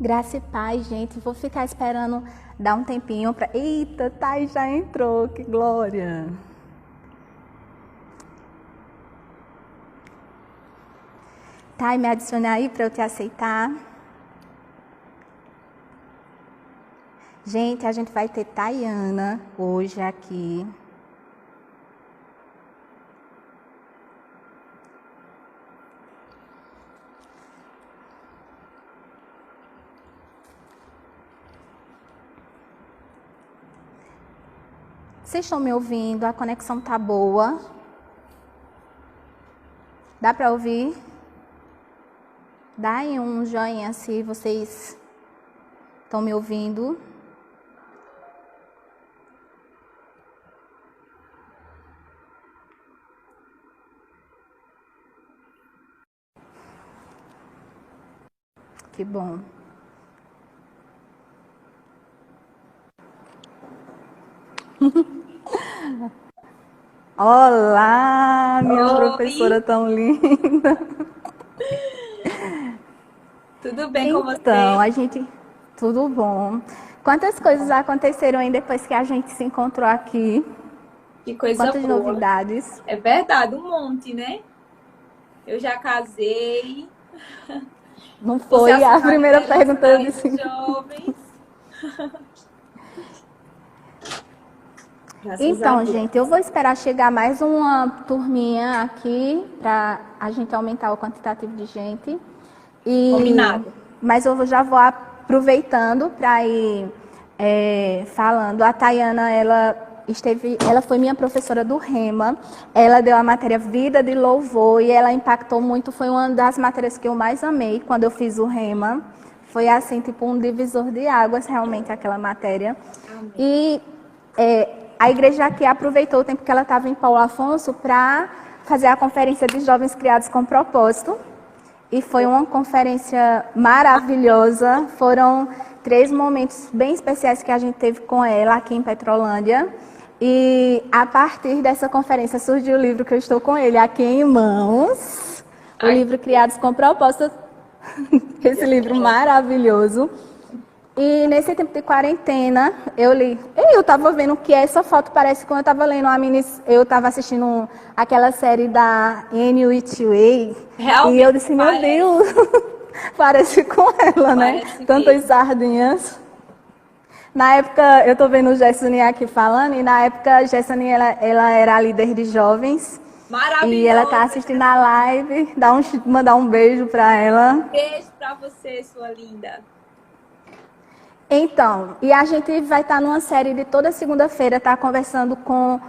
Graça e paz, gente. Vou ficar esperando dar um tempinho para. Eita, Thay já entrou, que glória! Thay, me adiciona aí para eu te aceitar. Gente, a gente vai ter Tayana hoje aqui. Vocês estão me ouvindo? A conexão tá boa? Dá para ouvir? Dá aí um joinha se vocês estão me ouvindo. Que bom. Olá, minha professora tão linda. Tudo bem com você? Então, tudo bom. Quantas coisas aconteceram aí depois que a gente se encontrou aqui? Que coisa Quantas boa. novidades? É verdade, um monte, né? Eu já casei. Não foi Você a primeira pergunta, eu dos disse. jovens. Graças a Então, Deus. gente, eu vou esperar chegar mais uma turminha aqui para a gente aumentar o quantitativo de gente. Combinado. Mas eu já vou aproveitando para ir falando. A Tayana, ela foi minha professora do Rema. Ela deu a matéria Vida de Louvor e ela impactou muito. Foi uma das matérias que eu mais amei quando eu fiz o Rema. Foi assim, tipo um divisor de águas, realmente, aquela matéria. Amém. E a igreja aqui aproveitou o tempo que ela estava em Paulo Afonso para fazer a conferência de jovens criados com propósito. E foi uma conferência maravilhosa. Foram 3 momentos bem especiais que a gente teve com ela aqui em Petrolândia. E a partir dessa conferência surgiu o livro que eu estou com ele aqui em mãos. O livro Criados com Propósito. Esse livro maravilhoso. E nesse tempo de quarentena, eu li. Eu estava vendo que essa foto parece quando eu estava lendo eu estava assistindo aquela série da Anne Hathaway. Realmente E eu disse, meu parece. Deus, parece com ela, né? Parece Tantas mesmo. sardinhas. Na época, eu estou vendo o Gessoni aqui falando, e na época a Gessoni, ela era a líder de jovens. Maravilhoso. E ela está assistindo a live, mandar um beijo para ela. Beijo pra você, sua linda. Então, e a gente vai estar numa série de toda segunda-feira, tá conversando com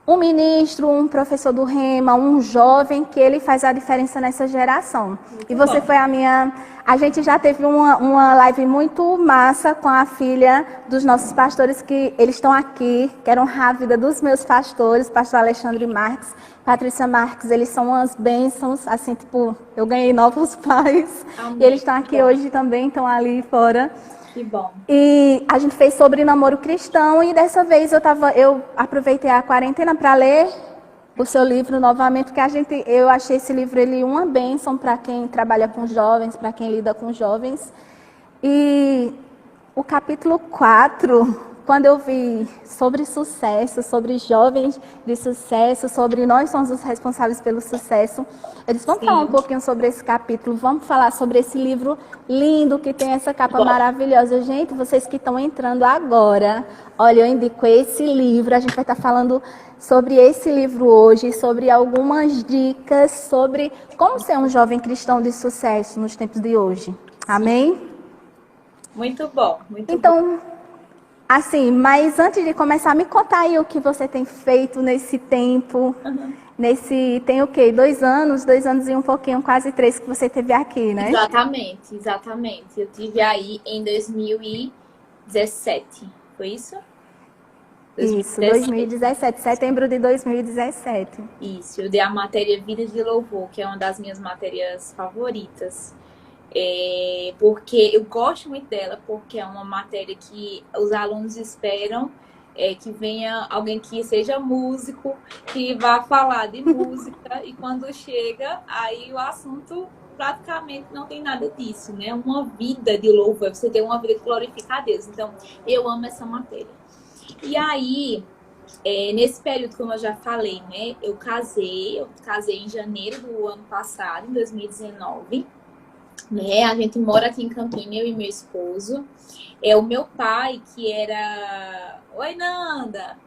um ministro, um professor do Rema, um jovem, que ele faz a diferença nessa geração. Muito E você bom. foi a gente já teve uma live muito massa com a filha dos nossos pastores, que eles estão aqui, que eram a vida dos meus pastores, pastor Alexandre Marques, Patrícia Marques, eles são umas bênçãos, assim, tipo, eu ganhei novos pais. Amém. E eles estão aqui hoje também, estão ali fora. Que bom. E a gente fez sobre namoro cristão e dessa vez eu aproveitei a quarentena para ler o seu livro novamente, porque eu achei esse livro uma bênção para quem trabalha com jovens, para quem lida com jovens. E o capítulo 4, quando eu vi sobre sucesso, sobre jovens de sucesso, sobre nós somos os responsáveis pelo sucesso, eu disse, vamos falar um pouquinho sobre esse capítulo, vamos falar sobre esse livro lindo que tem essa capa maravilhosa. Gente, vocês que estão entrando agora, olha, eu indico esse livro, a gente vai estar falando sobre esse livro hoje, sobre algumas dicas sobre como ser um jovem cristão de sucesso nos tempos de hoje. Amém? Muito bom, muito bom. Então, assim, mas antes de começar, me conta aí o que você tem feito nesse tempo. Tem o quê? 2 anos e um pouquinho, quase 3 que você teve aqui, né? Exatamente. Eu tive aí em 2017, foi isso? Isso, 2017, setembro de 2017. Isso, eu dei a matéria Vida de Louvor, que é uma das minhas matérias favoritas. Porque eu gosto muito dela, porque é uma matéria que os alunos esperam que venha alguém que seja músico, que vá falar de música, e quando chega, aí o assunto praticamente não tem nada disso, né? Uma vida de louvor, você tem uma vida que glorifica a Deus. Então, eu amo essa matéria. E aí, nesse período, como eu já falei, né? Eu casei em janeiro do ano passado, em 2019. Né? A gente mora aqui em Campina, eu e meu esposo. O meu pai, que era... Oi, Nanda!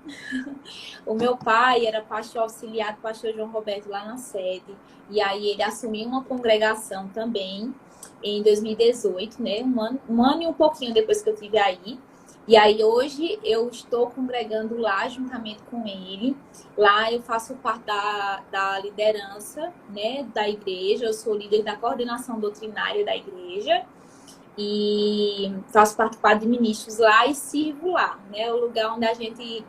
O meu pai era pastor auxiliar do pastor João Roberto lá na sede. E aí ele assumiu uma congregação também em 2018, né? Um ano e um pouquinho depois que eu estive aí. E aí hoje eu estou congregando lá juntamente com ele. Lá eu faço parte da liderança, né, da igreja. Eu sou líder da coordenação doutrinária da igreja. E faço parte de ministros lá e sirvo lá, né? O lugar onde a gente...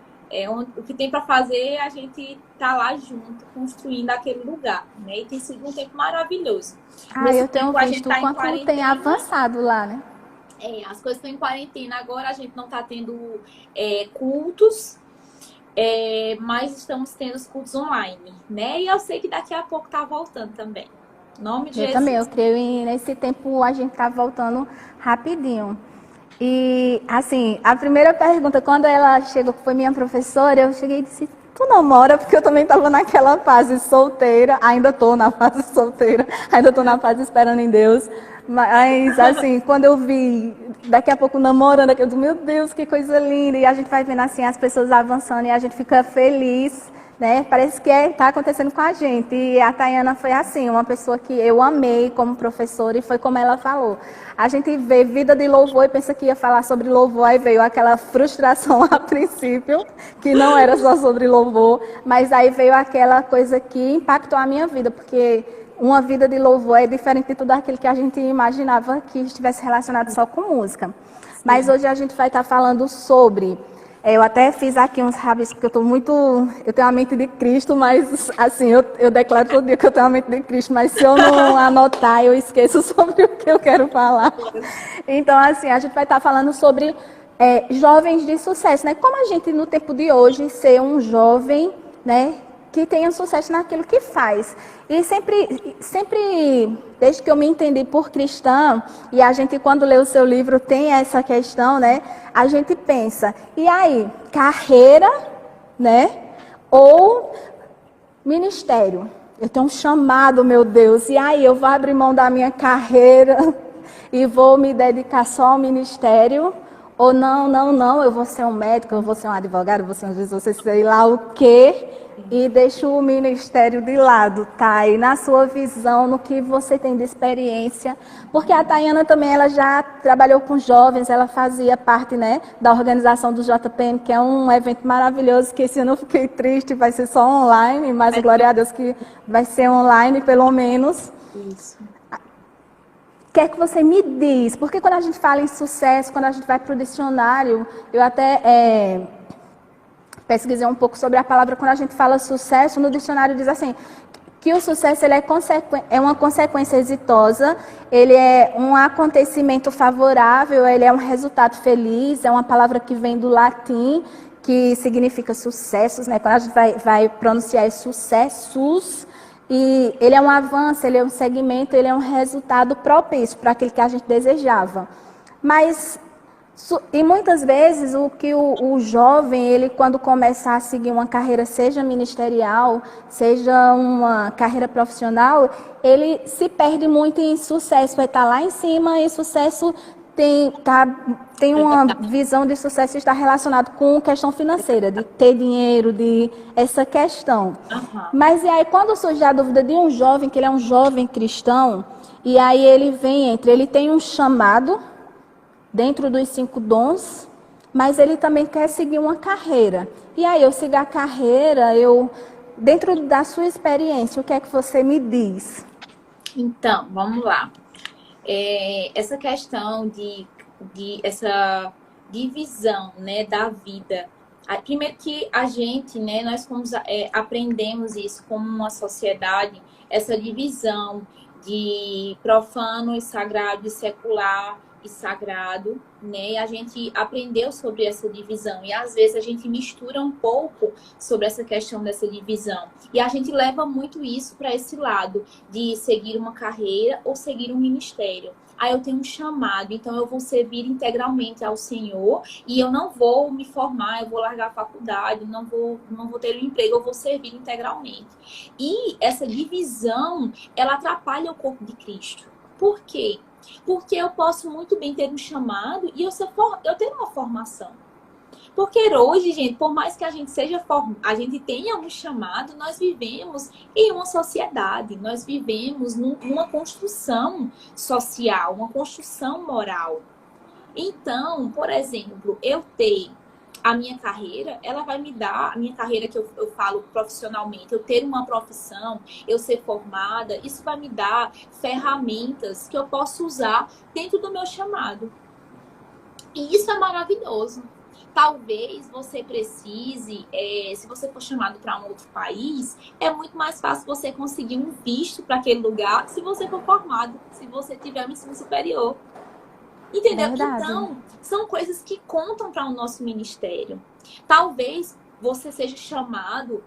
o que tem para fazer, a gente tá lá junto, construindo aquele lugar, né? E tem sido um tempo maravilhoso. Eu tenho visto o quanto tem avançado lá, né? As coisas estão em quarentena agora, a gente não está tendo cultos, mas estamos tendo os cultos online, né? E eu sei que daqui a pouco tá voltando também. Em nome de Jesus. Eu também, eu creio, e nesse tempo a gente tá voltando rapidinho. E, assim, a primeira pergunta, quando ela chegou, que foi minha professora, eu cheguei e disse, tu namora? Porque eu também estava naquela fase solteira, ainda estou na fase solteira, ainda estou na fase esperando em Deus. Mas, assim, quando eu vi, daqui a pouco namorando, eu disse, meu Deus, que coisa linda. E a gente vai vendo, assim, as pessoas avançando e a gente fica feliz, né? Parece que está acontecendo com a gente. E a Tayana foi assim, uma pessoa que eu amei como professora e foi como ela falou. A gente vê vida de louvor e pensa que ia falar sobre louvor, aí veio aquela frustração a princípio, que não era só sobre louvor, mas aí veio aquela coisa que impactou a minha vida, porque uma vida de louvor é diferente de tudo aquilo que a gente imaginava que estivesse relacionado só com música. Mas hoje a gente vai estar falando sobre... eu até fiz aqui uns rabiscos, porque eu tenho a mente de Cristo, mas assim, eu declaro todo dia que eu tenho a mente de Cristo, mas se eu não anotar, eu esqueço sobre o que eu quero falar. Então, assim, a gente vai estar falando sobre jovens de sucesso, né? Como a gente, no tempo de hoje, ser um jovem, né, que tenha sucesso naquilo que faz. E sempre, desde que eu me entendi por cristã, e a gente, quando lê o seu livro, tem essa questão, né? A gente pensa, e aí, carreira, né? Ou ministério? Eu tenho um chamado, meu Deus, e aí eu vou abrir mão da minha carreira e vou me dedicar só ao ministério? Ou não, eu vou ser um médico, eu vou ser um advogado, eu vou ser um juiz, sei lá o quê, e deixo o ministério de lado, tá? E na sua visão, no que você tem de experiência, porque a Tayana também, ela já trabalhou com jovens, ela fazia parte, né, da organização do JPM, que é um evento maravilhoso, que esse ano eu fiquei triste, vai ser só online, mas glória a Deus que vai ser online, pelo menos. Isso. O que é que você me diz? Porque quando a gente fala em sucesso, quando a gente vai para o dicionário, eu até pesquisei um pouco sobre a palavra, quando a gente fala sucesso, no dicionário diz assim, que o sucesso ele é uma consequência exitosa, ele é um acontecimento favorável, ele é um resultado feliz, é uma palavra que vem do latim, que significa sucessos, né? Quando a gente vai pronunciar é sucessos, e ele é um avanço, ele é um segmento, ele é um resultado propício para aquilo que a gente desejava. Mas, e muitas vezes, o que o jovem, ele quando começa a seguir uma carreira, seja ministerial, seja uma carreira profissional, ele se perde muito em sucesso, vai estar lá em cima e sucesso tem uma visão de sucesso que está relacionado com questão financeira, de ter dinheiro, de essa questão. Uhum. Mas e aí quando surge a dúvida de um jovem, que ele é um jovem cristão, e aí ele tem um chamado dentro dos 5 dons, mas ele também quer seguir uma carreira. E aí eu sigo a carreira, dentro da sua experiência, o que é que você me diz? Então, vamos lá. Essa questão de essa divisão, né, da vida. Primeiro que a gente, né, nós aprendemos isso como uma sociedade, essa divisão de profano e sagrado e secular, e sagrado, né? A gente aprendeu sobre essa divisão e às vezes a gente mistura um pouco sobre essa questão dessa divisão. E a gente leva muito isso para esse lado de seguir uma carreira ou seguir um ministério. Aí eu tenho um chamado, então eu vou servir integralmente ao Senhor e eu não vou me formar, eu vou largar a faculdade, não vou ter um emprego, eu vou servir integralmente. E essa divisão, ela atrapalha o corpo de Cristo. Por quê? Porque eu posso muito bem ter um chamado e eu ter uma formação. Porque hoje, gente, por mais que a gente a gente tenha um chamado, nós vivemos em uma sociedade, nós vivemos numa construção social, uma construção moral. Então, por exemplo, eu ter a minha carreira, ela vai me dar, a minha carreira que eu falo profissionalmente, eu ter uma profissão, eu ser formada, isso vai me dar ferramentas que eu posso usar dentro do meu chamado. E isso é maravilhoso. Talvez você precise, se você for chamado para um outro país, é muito mais fácil você conseguir um visto para aquele lugar se você for formado, se você tiver um ensino superior. Entendeu? Verdade. Então, são coisas que contam para o nosso ministério. Talvez você seja chamado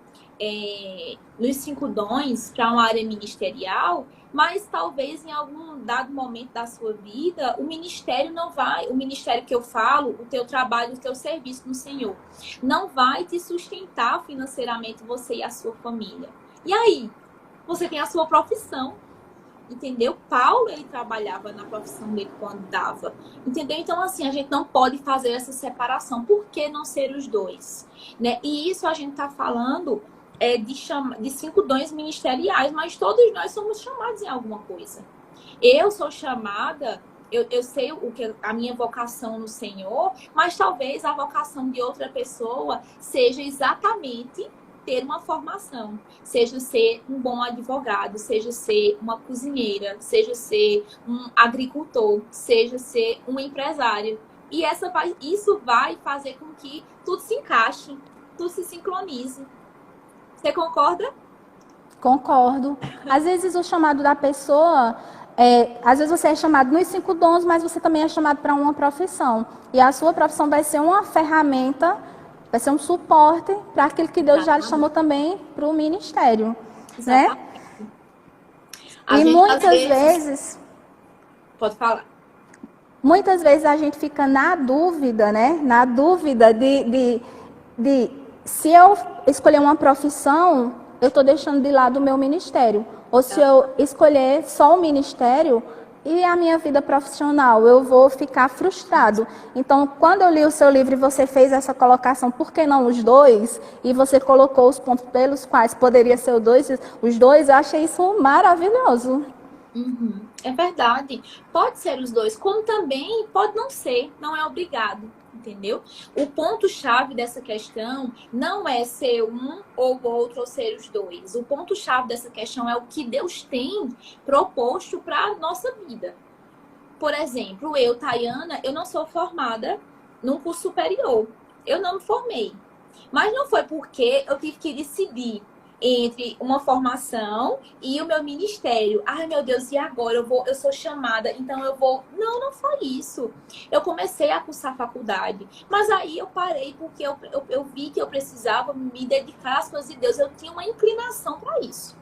nos 5 dons para uma área ministerial, mas talvez em algum dado momento da sua vida, o ministério que eu falo, o teu trabalho, o teu serviço no Senhor, não vai te sustentar financeiramente você e a sua família. E aí? Você tem a sua profissão. Entendeu? Paulo, ele trabalhava na profissão dele quando dava. Entendeu? Então, assim, a gente não pode fazer essa separação. Por que não ser os dois? Né? E isso a gente está falando de 5 dons ministeriais, mas todos nós somos chamados em alguma coisa. Eu sou chamada, eu sei a minha vocação no Senhor, mas talvez a vocação de outra pessoa seja exatamente ter uma formação, seja ser um bom advogado, seja ser uma cozinheira, seja ser um agricultor, seja ser um empresário. E isso vai fazer com que tudo se encaixe, tudo se sincronize. Você concorda? Concordo. Às vezes o chamado da pessoa, às vezes você é chamado nos 5 dons, mas você também é chamado para uma profissão. E a sua profissão vai ser uma ferramenta, vai ser um suporte para aquilo que Deus já lhe chamou também para o ministério. Né? E muitas vezes... Pode falar. Muitas vezes a gente fica na dúvida, né? Na dúvida de se eu escolher uma profissão, eu estou deixando de lado o meu ministério. Ou se eu escolher só o ministério e a minha vida profissional, eu vou ficar frustrado. Então, quando eu li o seu livro e você fez essa colocação, por que não os dois? E você colocou os pontos pelos quais poderia ser os dois, eu achei isso maravilhoso. Uhum. É verdade. Pode ser os dois, como também pode não ser, não é obrigado. Entendeu? O ponto-chave dessa questão não é ser um ou o outro ou ser os dois. O ponto-chave dessa questão é o que Deus tem proposto para a nossa vida. Por exemplo, eu, Tayana, eu não sou formada num curso superior. Eu não me formei. Mas não foi porque eu tive que decidir entre uma formação e o meu ministério. Ai, meu Deus, e agora? Eu sou chamada, então eu vou... Não foi isso. Eu comecei a cursar faculdade, mas aí eu parei porque eu vi que eu precisava me dedicar às coisas de Deus. Eu tinha uma inclinação para isso.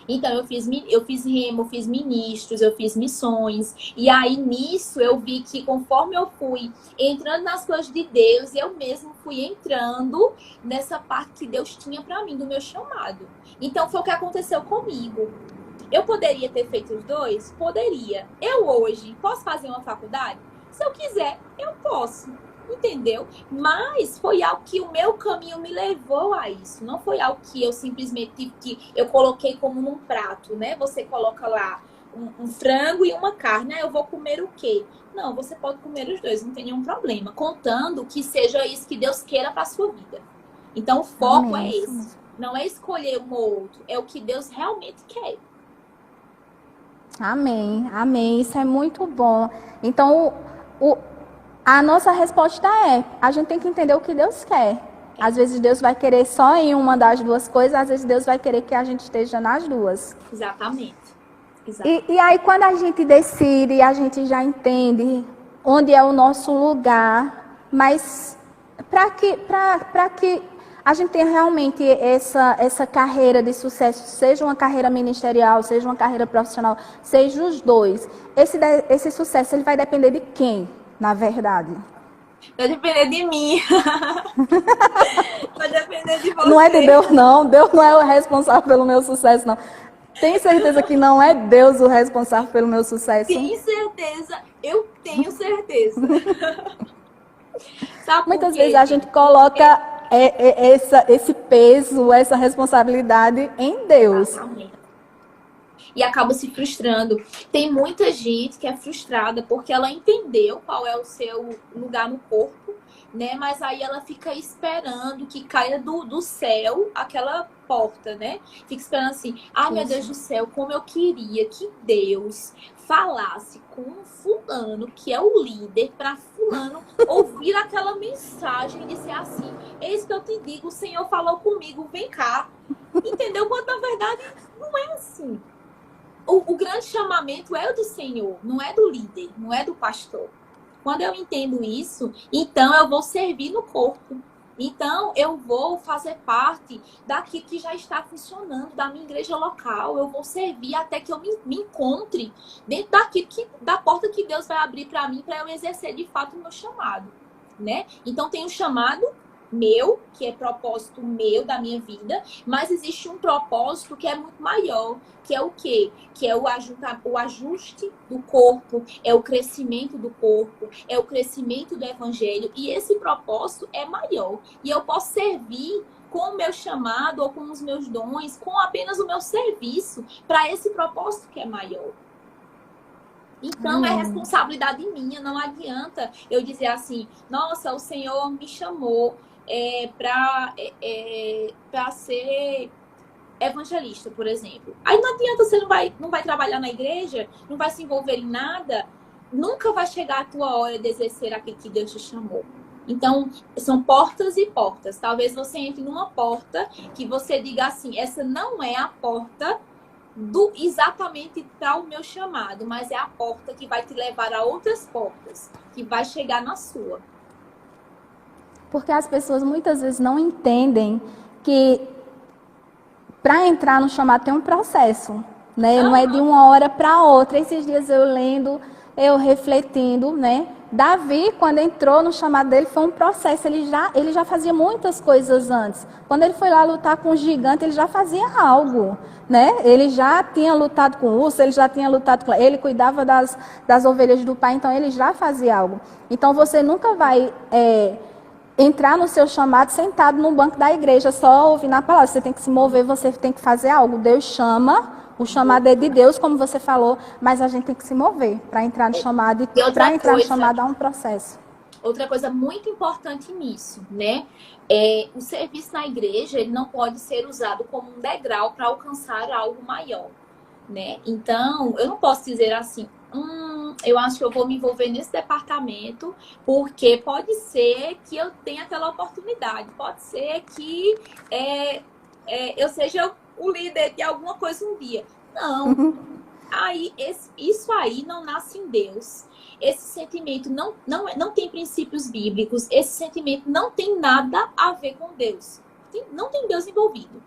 Então, eu fiz remo, eu fiz ministros, eu fiz missões. E aí, nisso, eu vi que conforme eu fui entrando nas coisas de Deus, eu mesmo fui entrando nessa parte que Deus tinha para mim, do meu chamado. Então, foi o que aconteceu comigo. Eu poderia ter feito os dois? Poderia. Eu hoje posso fazer uma faculdade? Se eu quiser, eu posso. Entendeu? Mas foi algo que o meu caminho me levou a isso. Não foi algo que eu simplesmente tive que... Eu coloquei como num prato, né? Você coloca lá um frango e uma carne. Eu vou comer o quê? Não, você pode comer os dois, não tem nenhum problema. Contando que seja isso que Deus queira para a sua vida. Então, o foco é esse. Não é escolher um ou outro. É o que Deus realmente quer. Amém, amém. Isso é muito bom. Então, a nossa resposta a gente tem que entender o que Deus quer. Às vezes Deus vai querer só em uma das duas coisas, às vezes Deus vai querer que a gente esteja nas duas. Exatamente. E aí quando a gente decide, a gente já entende onde é o nosso lugar, mas para que a gente tenha realmente essa carreira de sucesso, seja uma carreira ministerial, seja uma carreira profissional, seja os dois, esse sucesso ele vai depender de quem, na verdade? Vai depender de mim. Vai depender de você. Não é de Deus, não. Deus não é o responsável pelo meu sucesso, não. Tem certeza que não é Deus o responsável pelo meu sucesso? Tem certeza, eu tenho certeza. Sabe Muitas vezes a gente coloca esse peso, essa responsabilidade em Deus. E acaba se frustrando. Tem muita gente que é frustrada porque ela entendeu qual é o seu lugar no corpo, né? Mas aí ela fica esperando que caia do céu aquela porta, né? Fica esperando assim, meu Deus do céu, como eu queria que Deus falasse com um fulano, que é o líder, para fulano ouvir aquela mensagem e dizer assim, eis que eu te digo, o Senhor falou comigo, vem cá. Entendeu? Quando na verdade não é assim. O grande chamamento é o do Senhor, não é do líder, não é do pastor. Quando eu entendo isso, então eu vou servir no corpo. Então eu vou fazer parte daquilo que já está funcionando, da minha igreja local. Eu vou servir até que eu me encontre dentro da porta que Deus vai abrir para mim, para eu exercer de fato o meu chamado, né? Então tem um chamado meu, que é propósito meu da minha vida, mas existe um propósito que é muito maior, que é o quê? Que é o ajuste do corpo, é o crescimento do corpo, é o crescimento do evangelho, e esse propósito é maior. E eu posso servir com o meu chamado ou com os meus dons, com apenas o meu serviço para esse propósito que é maior. Então, é responsabilidade minha, não adianta eu dizer assim, nossa, o Senhor me chamou para ser evangelista, por exemplo. Aí não adianta, você não vai trabalhar na igreja, não vai se envolver em nada, nunca vai chegar a tua hora de exercer aquilo que Deus te chamou. Então, são portas e portas. Talvez você entre numa porta que você diga assim, essa não é a porta exatamente para o meu chamado, mas é a porta que vai te levar a outras portas, que vai chegar na sua. Porque as pessoas muitas vezes não entendem que para entrar no chamado tem um processo, né? Não é de uma hora para outra. Esses dias eu lendo, eu refletindo, né? Davi, quando entrou no chamado dele, foi um processo. Ele já fazia muitas coisas antes. Quando ele foi lá lutar com o gigante, ele já fazia algo, né? Ele já tinha lutado com o urso, ele já tinha lutado com... Ele cuidava das ovelhas do pai, então ele já fazia algo. Então você nunca vai... entrar no seu chamado sentado no banco da igreja, só ouvindo a palavra. Você tem que se mover, você tem que fazer algo. Deus chama, o chamado é de Deus, como você falou, mas a gente tem que se mover para entrar no chamado. E para entrar no chamado há um processo. Outra coisa muito importante nisso, né? O serviço na igreja, ele não pode ser usado como um degrau para alcançar algo maior, né? Então, eu não posso dizer assim, eu acho que eu vou me envolver nesse departamento porque pode ser que eu tenha aquela oportunidade, pode ser que eu seja o líder de alguma coisa um dia. Não. Isso aí não nasce em Deus. Esse sentimento não tem princípios bíblicos, esse sentimento não tem nada a ver com Deus. Não tem Deus envolvido.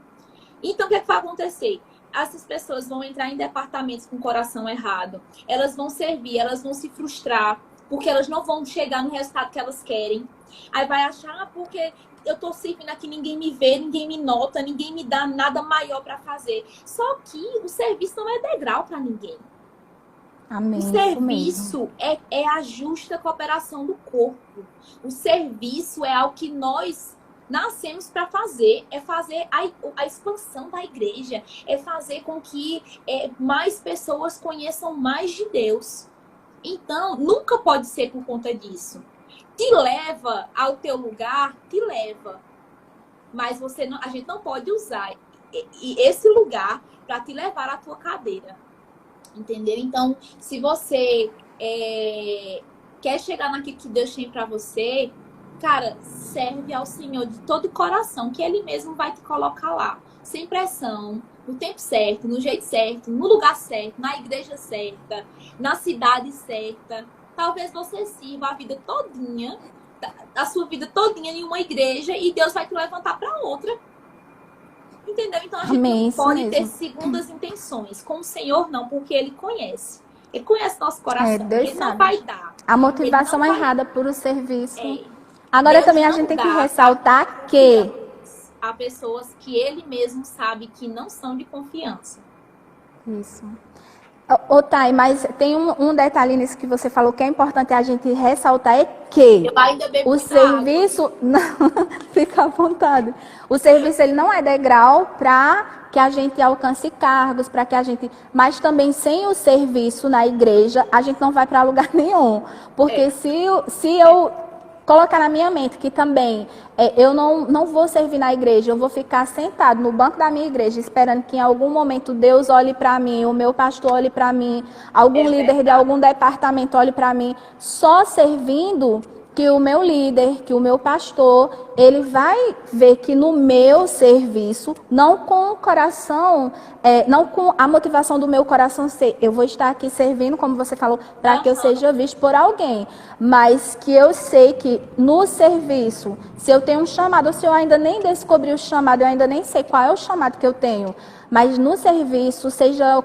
Então, o que vai acontecer? Essas pessoas vão entrar em departamentos com o coração errado. Elas vão servir, elas vão se frustrar, porque elas não vão chegar no resultado que elas querem. Aí vai achar, porque eu tô servindo aqui, ninguém me vê, ninguém me nota, ninguém me dá nada maior para fazer. Só que o serviço não é degrau para ninguém. Amém, o serviço é a justa cooperação do corpo. O serviço é algo que nós nascemos para fazer, é fazer a expansão da igreja, é fazer com que mais pessoas conheçam mais de Deus. Então, nunca pode ser por conta disso. Te leva ao teu lugar, te leva. Mas a gente não pode usar esse lugar para te levar à tua cadeira. Entendeu? Então, se você quer chegar naquilo que Deus tem para você, cara, serve ao Senhor de todo o coração, que Ele mesmo vai te colocar lá. Sem pressão, no tempo certo, no jeito certo, no lugar certo, na igreja certa, na cidade certa. Talvez você sirva a vida todinha, a sua vida todinha em uma igreja e Deus vai te levantar para outra. Entendeu? Então a gente Amém, não isso pode ter mesmo. segundas intenções. Com o Senhor, não, porque Ele conhece. Ele conhece nosso coração. Deus Ele não sabe. vai dar. A Ele motivação não vai. errada por o serviço. É, Agora Deus também a gente não tem que dá ressaltar que a pessoas que Ele mesmo sabe que não são de confiança. isso. Ô, Thay, mas tem um detalhe nisso que você falou que é importante a gente ressaltar, é que Eu ainda bebo o muita água. serviço, não, fica à vontade. O serviço ele não é degrau para que a gente alcance cargos, para que a gente, mas também sem o serviço na igreja, a gente não vai para lugar nenhum. Porque se eu colocar na minha mente que também eu não vou servir na igreja, eu vou ficar sentado no banco da minha igreja esperando que em algum momento Deus olhe para mim, o meu pastor olhe para mim, algum líder de algum departamento olhe para mim, só servindo, que o meu líder, que o meu pastor, ele vai ver que no meu serviço, não com o coração, não com a motivação do meu coração ser, eu vou estar aqui servindo, como você falou, para que eu seja visto por alguém, mas que eu sei que no serviço, se eu tenho um chamado, ou se eu ainda nem descobri o chamado, eu ainda nem sei qual é o chamado que eu tenho, mas no serviço, seja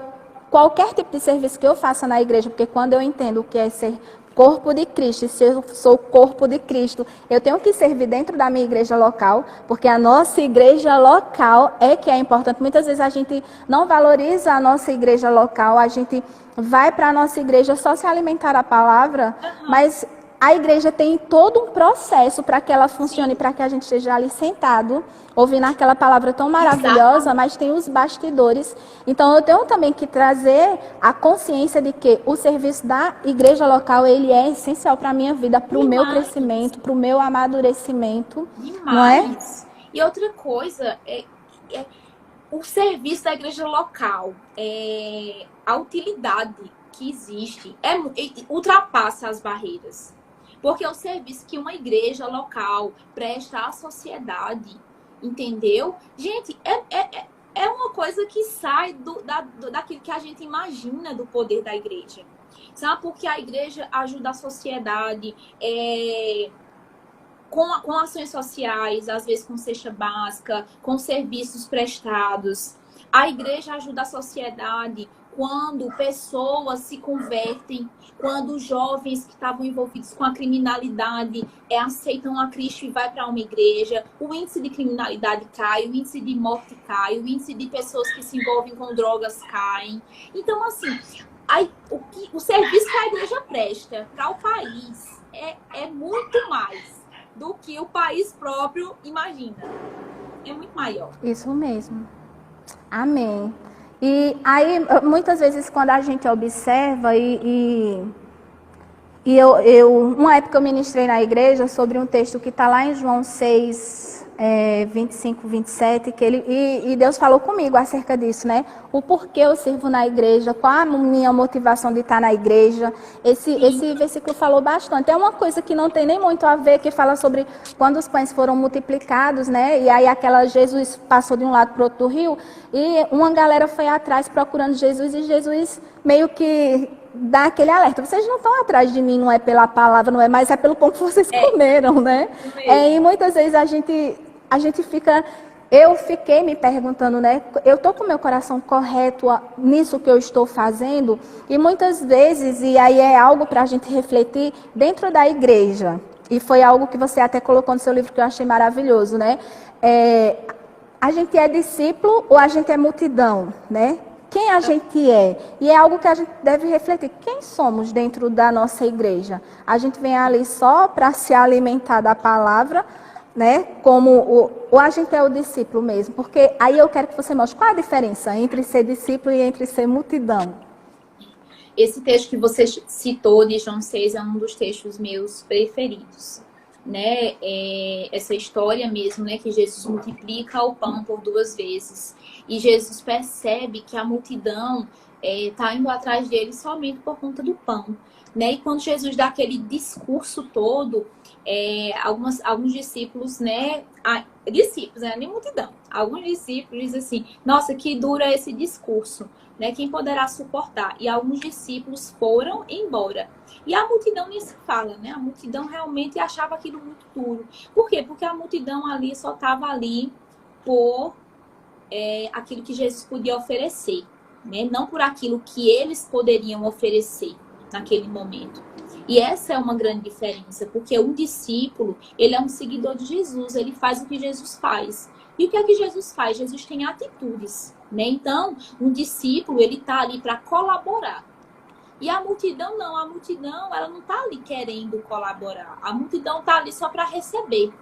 qualquer tipo de serviço que eu faça na igreja, porque quando eu entendo o que é ser corpo de Cristo, e se eu sou corpo de Cristo, eu tenho que servir dentro da minha igreja local, porque a nossa igreja local é que é importante. Muitas vezes a gente não valoriza a nossa igreja local, a gente vai para a nossa igreja só se alimentar da palavra, mas a igreja tem todo um processo para que ela funcione, para que a gente esteja ali sentado, ouvindo aquela palavra tão maravilhosa, mas tem os bastidores. Então, eu tenho também que trazer a consciência de que o serviço da igreja local, ele é essencial para a minha vida, para o meu crescimento, para o meu amadurecimento. Demais. Não é? E outra coisa, o serviço da igreja local, a utilidade que existe, ultrapassa as barreiras. Porque é o serviço que uma igreja local presta à sociedade, entendeu? Gente, é uma coisa que sai daquilo que a gente imagina do poder da igreja. Sabe? Porque a igreja ajuda a sociedade com ações sociais, às vezes com cesta básica, com serviços prestados. A igreja ajuda a sociedade quando pessoas se convertem, quando jovens que estavam envolvidos com a criminalidade aceitam a Cristo e vai para uma igreja, o índice de criminalidade cai, o índice de morte cai, o índice de pessoas que se envolvem com drogas cai. Então, assim, o serviço que a igreja presta para o país é muito mais do que o país próprio imagina. É muito maior. Isso mesmo. Amém. E aí, muitas vezes, quando a gente observa, uma época eu ministrei na igreja sobre um texto que está lá em João 6, 25, 27, e Deus falou comigo acerca disso, né? O porquê eu sirvo na igreja, qual a minha motivação de estar na igreja. Esse versículo falou bastante. É uma coisa que não tem nem muito a ver, que fala sobre quando os pães foram multiplicados, né? E aí Jesus passou de um lado para o outro do rio, e uma galera foi atrás procurando Jesus, e Jesus meio que dá aquele alerta. Vocês não estão atrás de mim, não é pela palavra, não é, mas é pelo pão que vocês comeram, né? E muitas vezes a gente fica... Eu fiquei me perguntando, né? Eu estou com o meu coração correto nisso que eu estou fazendo? E muitas vezes, e aí é algo para a gente refletir dentro da igreja. E foi algo que você até colocou no seu livro que eu achei maravilhoso, né? A gente é discípulo ou a gente é multidão, né? Quem a gente é? E é algo que a gente deve refletir. Quem somos dentro da nossa igreja? A gente vem ali só para se alimentar da palavra, né? Ou a gente é o discípulo mesmo? Porque aí eu quero que você mostre qual a diferença entre ser discípulo e entre ser multidão. Esse texto que você citou de João 6 é um dos textos meus preferidos, né? Essa história mesmo, né? Que Jesus multiplica o pão por 2 vezes. E Jesus percebe que a multidão está indo atrás dele somente por conta do pão, né? E quando Jesus dá aquele discurso todo, alguns discípulos, né? Discípulos, né? Nem multidão. Alguns discípulos dizem assim, nossa, que dura esse discurso, né? Quem poderá suportar? E alguns discípulos foram embora. E a multidão nem se fala, né? A multidão realmente achava aquilo muito duro. Por quê? Porque a multidão ali só estava ali por aquilo que Jesus podia oferecer, né? Não por aquilo que eles poderiam oferecer naquele momento. E essa é uma grande diferença, porque um discípulo, ele é um seguidor de Jesus, ele faz o que Jesus faz. E o que é que Jesus faz? Jesus tem atitudes, né? Então, um discípulo, ele está ali para colaborar. E a multidão não, a multidão, ela não está ali querendo colaborar. A multidão está ali só para receber.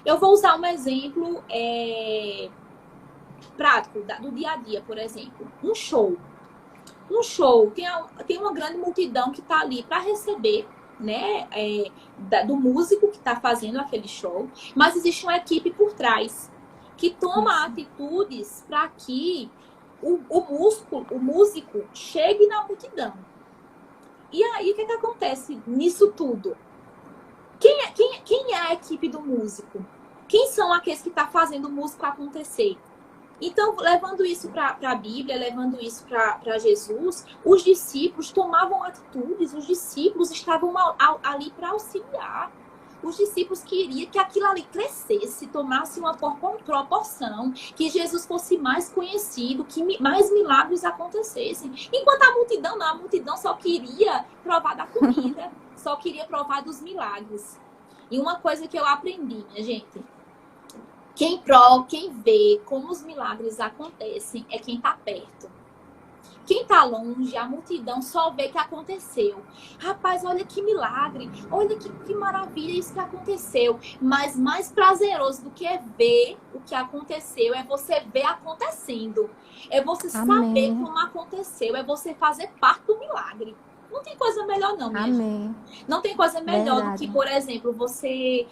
Eu vou usar um exemplo prático do dia a dia, por exemplo. Um show. Tem uma grande multidão que está ali para receber, né, do músico que está fazendo aquele show, mas existe uma equipe por trás que toma atitudes para que o músico chegue na multidão. E aí, o que acontece nisso tudo? Quem é a equipe do músico? Quem são aqueles que estão fazendo o músico acontecer? Então, levando isso para a Bíblia, levando isso para Jesus, os discípulos tomavam atitudes, os discípulos estavam ali para auxiliar. Os discípulos queriam que aquilo ali crescesse, tomasse uma proporção, que Jesus fosse mais conhecido, que mais milagres acontecessem. Enquanto a multidão não, a multidão só queria provar da comida, só queria provar dos milagres. E uma coisa que eu aprendi, minha gente, quem vê como os milagres acontecem é quem está perto. Quem está longe, a multidão só vê que aconteceu. Rapaz, olha que milagre, olha que maravilha isso que aconteceu. Mas mais prazeroso do que ver o que aconteceu é você ver acontecendo. É você saber como aconteceu, é você fazer parte do milagre. Não tem coisa melhor não, minha gente. Não tem coisa melhor do que, por exemplo, você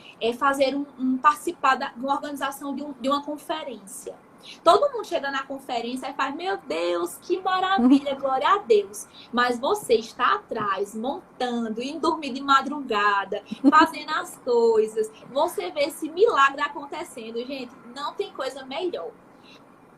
participar de uma organização de uma conferência. Todo mundo chega na conferência e faz, meu Deus, que maravilha, glória a Deus. Mas você está atrás, montando, indo dormir de madrugada, fazendo as coisas. Você vê esse milagre acontecendo, gente, não tem coisa melhor.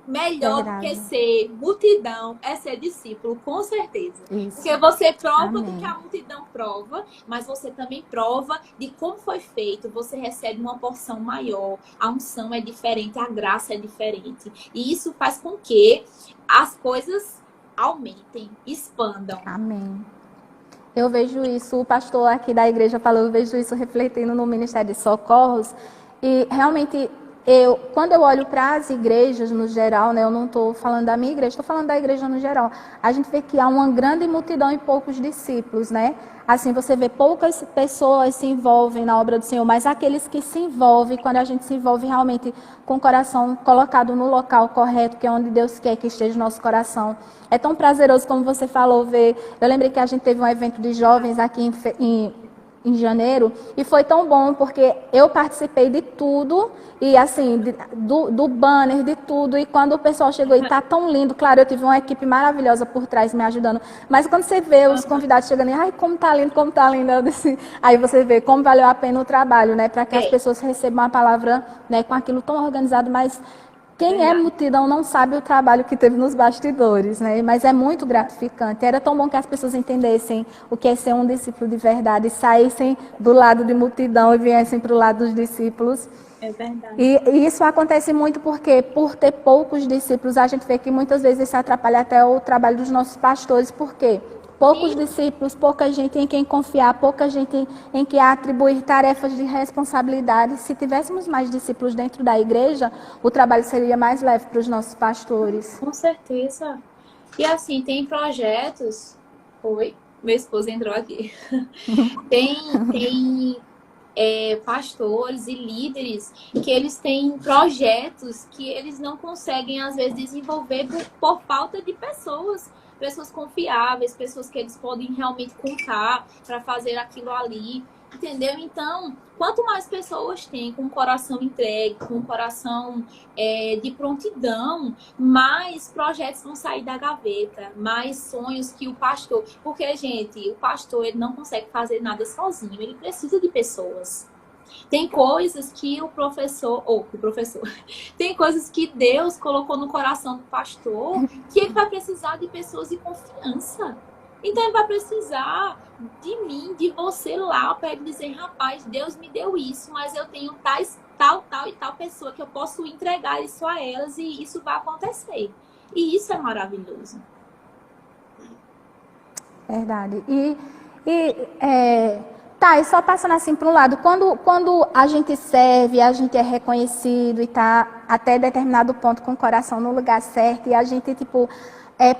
Melhor do que ser multidão é ser discípulo, com certeza. Isso. Porque você prova do que a multidão prova, mas você também prova de como foi feito. Você recebe uma porção maior, a unção é diferente, a graça é diferente. E isso faz com que as coisas aumentem, expandam. Amém. Eu vejo isso, o pastor aqui da igreja falou, eu vejo isso refletindo no Ministério de Socorros. E realmente... quando eu olho para as igrejas no geral, né, eu não estou falando da minha igreja, estou falando da igreja no geral, a gente vê que há uma grande multidão e poucos discípulos, né? Assim, você vê poucas pessoas se envolvem na obra do Senhor, mas aqueles que se envolvem, quando a gente se envolve realmente com o coração colocado no local correto, que é onde Deus quer que esteja o nosso coração. É tão prazeroso, como você falou, ver... Eu lembrei que a gente teve um evento de jovens aqui em janeiro, e foi tão bom porque eu participei de tudo e assim, do banner, de tudo, e quando o pessoal chegou e tá tão lindo, claro, eu tive uma equipe maravilhosa por trás me ajudando, mas quando você vê os convidados chegando e, ai, como tá lindo, eu disse, aí você vê como valeu a pena o trabalho, né, para que as pessoas recebam a palavra, né, com aquilo tão organizado, mas quem é multidão não sabe o trabalho que teve nos bastidores, né? Mas é muito gratificante. Era tão bom que as pessoas entendessem o que é ser um discípulo de verdade, saíssem do lado de multidão e viessem para o lado dos discípulos. É verdade. E isso acontece muito porque, por ter poucos discípulos, a gente vê que muitas vezes isso atrapalha até o trabalho dos nossos pastores. Por quê? Poucos discípulos, pouca gente em quem confiar, pouca gente em quem atribuir tarefas de responsabilidade. Se tivéssemos mais discípulos dentro da igreja, o trabalho seria mais leve para os nossos pastores. Com certeza. E assim, tem projetos... Oi, meu esposo entrou aqui. Tem pastores e líderes que eles têm projetos que eles não conseguem, às vezes, desenvolver por falta de pessoas confiáveis, pessoas que eles podem realmente contar para fazer aquilo ali. Entendeu? Então, quanto mais pessoas têm com o coração entregue, com o coração de prontidão, mais projetos vão sair da gaveta, mais sonhos que o pastor... Porque, gente, o pastor ele não consegue fazer nada sozinho, ele precisa de pessoas. Tem coisas que o professor, tem coisas que Deus colocou no coração do pastor que ele vai precisar de pessoas de confiança. Então ele vai precisar de mim, de você lá, para ele dizer, rapaz, Deus me deu isso, mas eu tenho tal e tal pessoa que eu posso entregar isso a elas e isso vai acontecer. E isso é maravilhoso. Verdade. E só passando assim para um lado, quando a gente serve, a gente é reconhecido e está até determinado ponto com o coração no lugar certo, e a gente, tipo,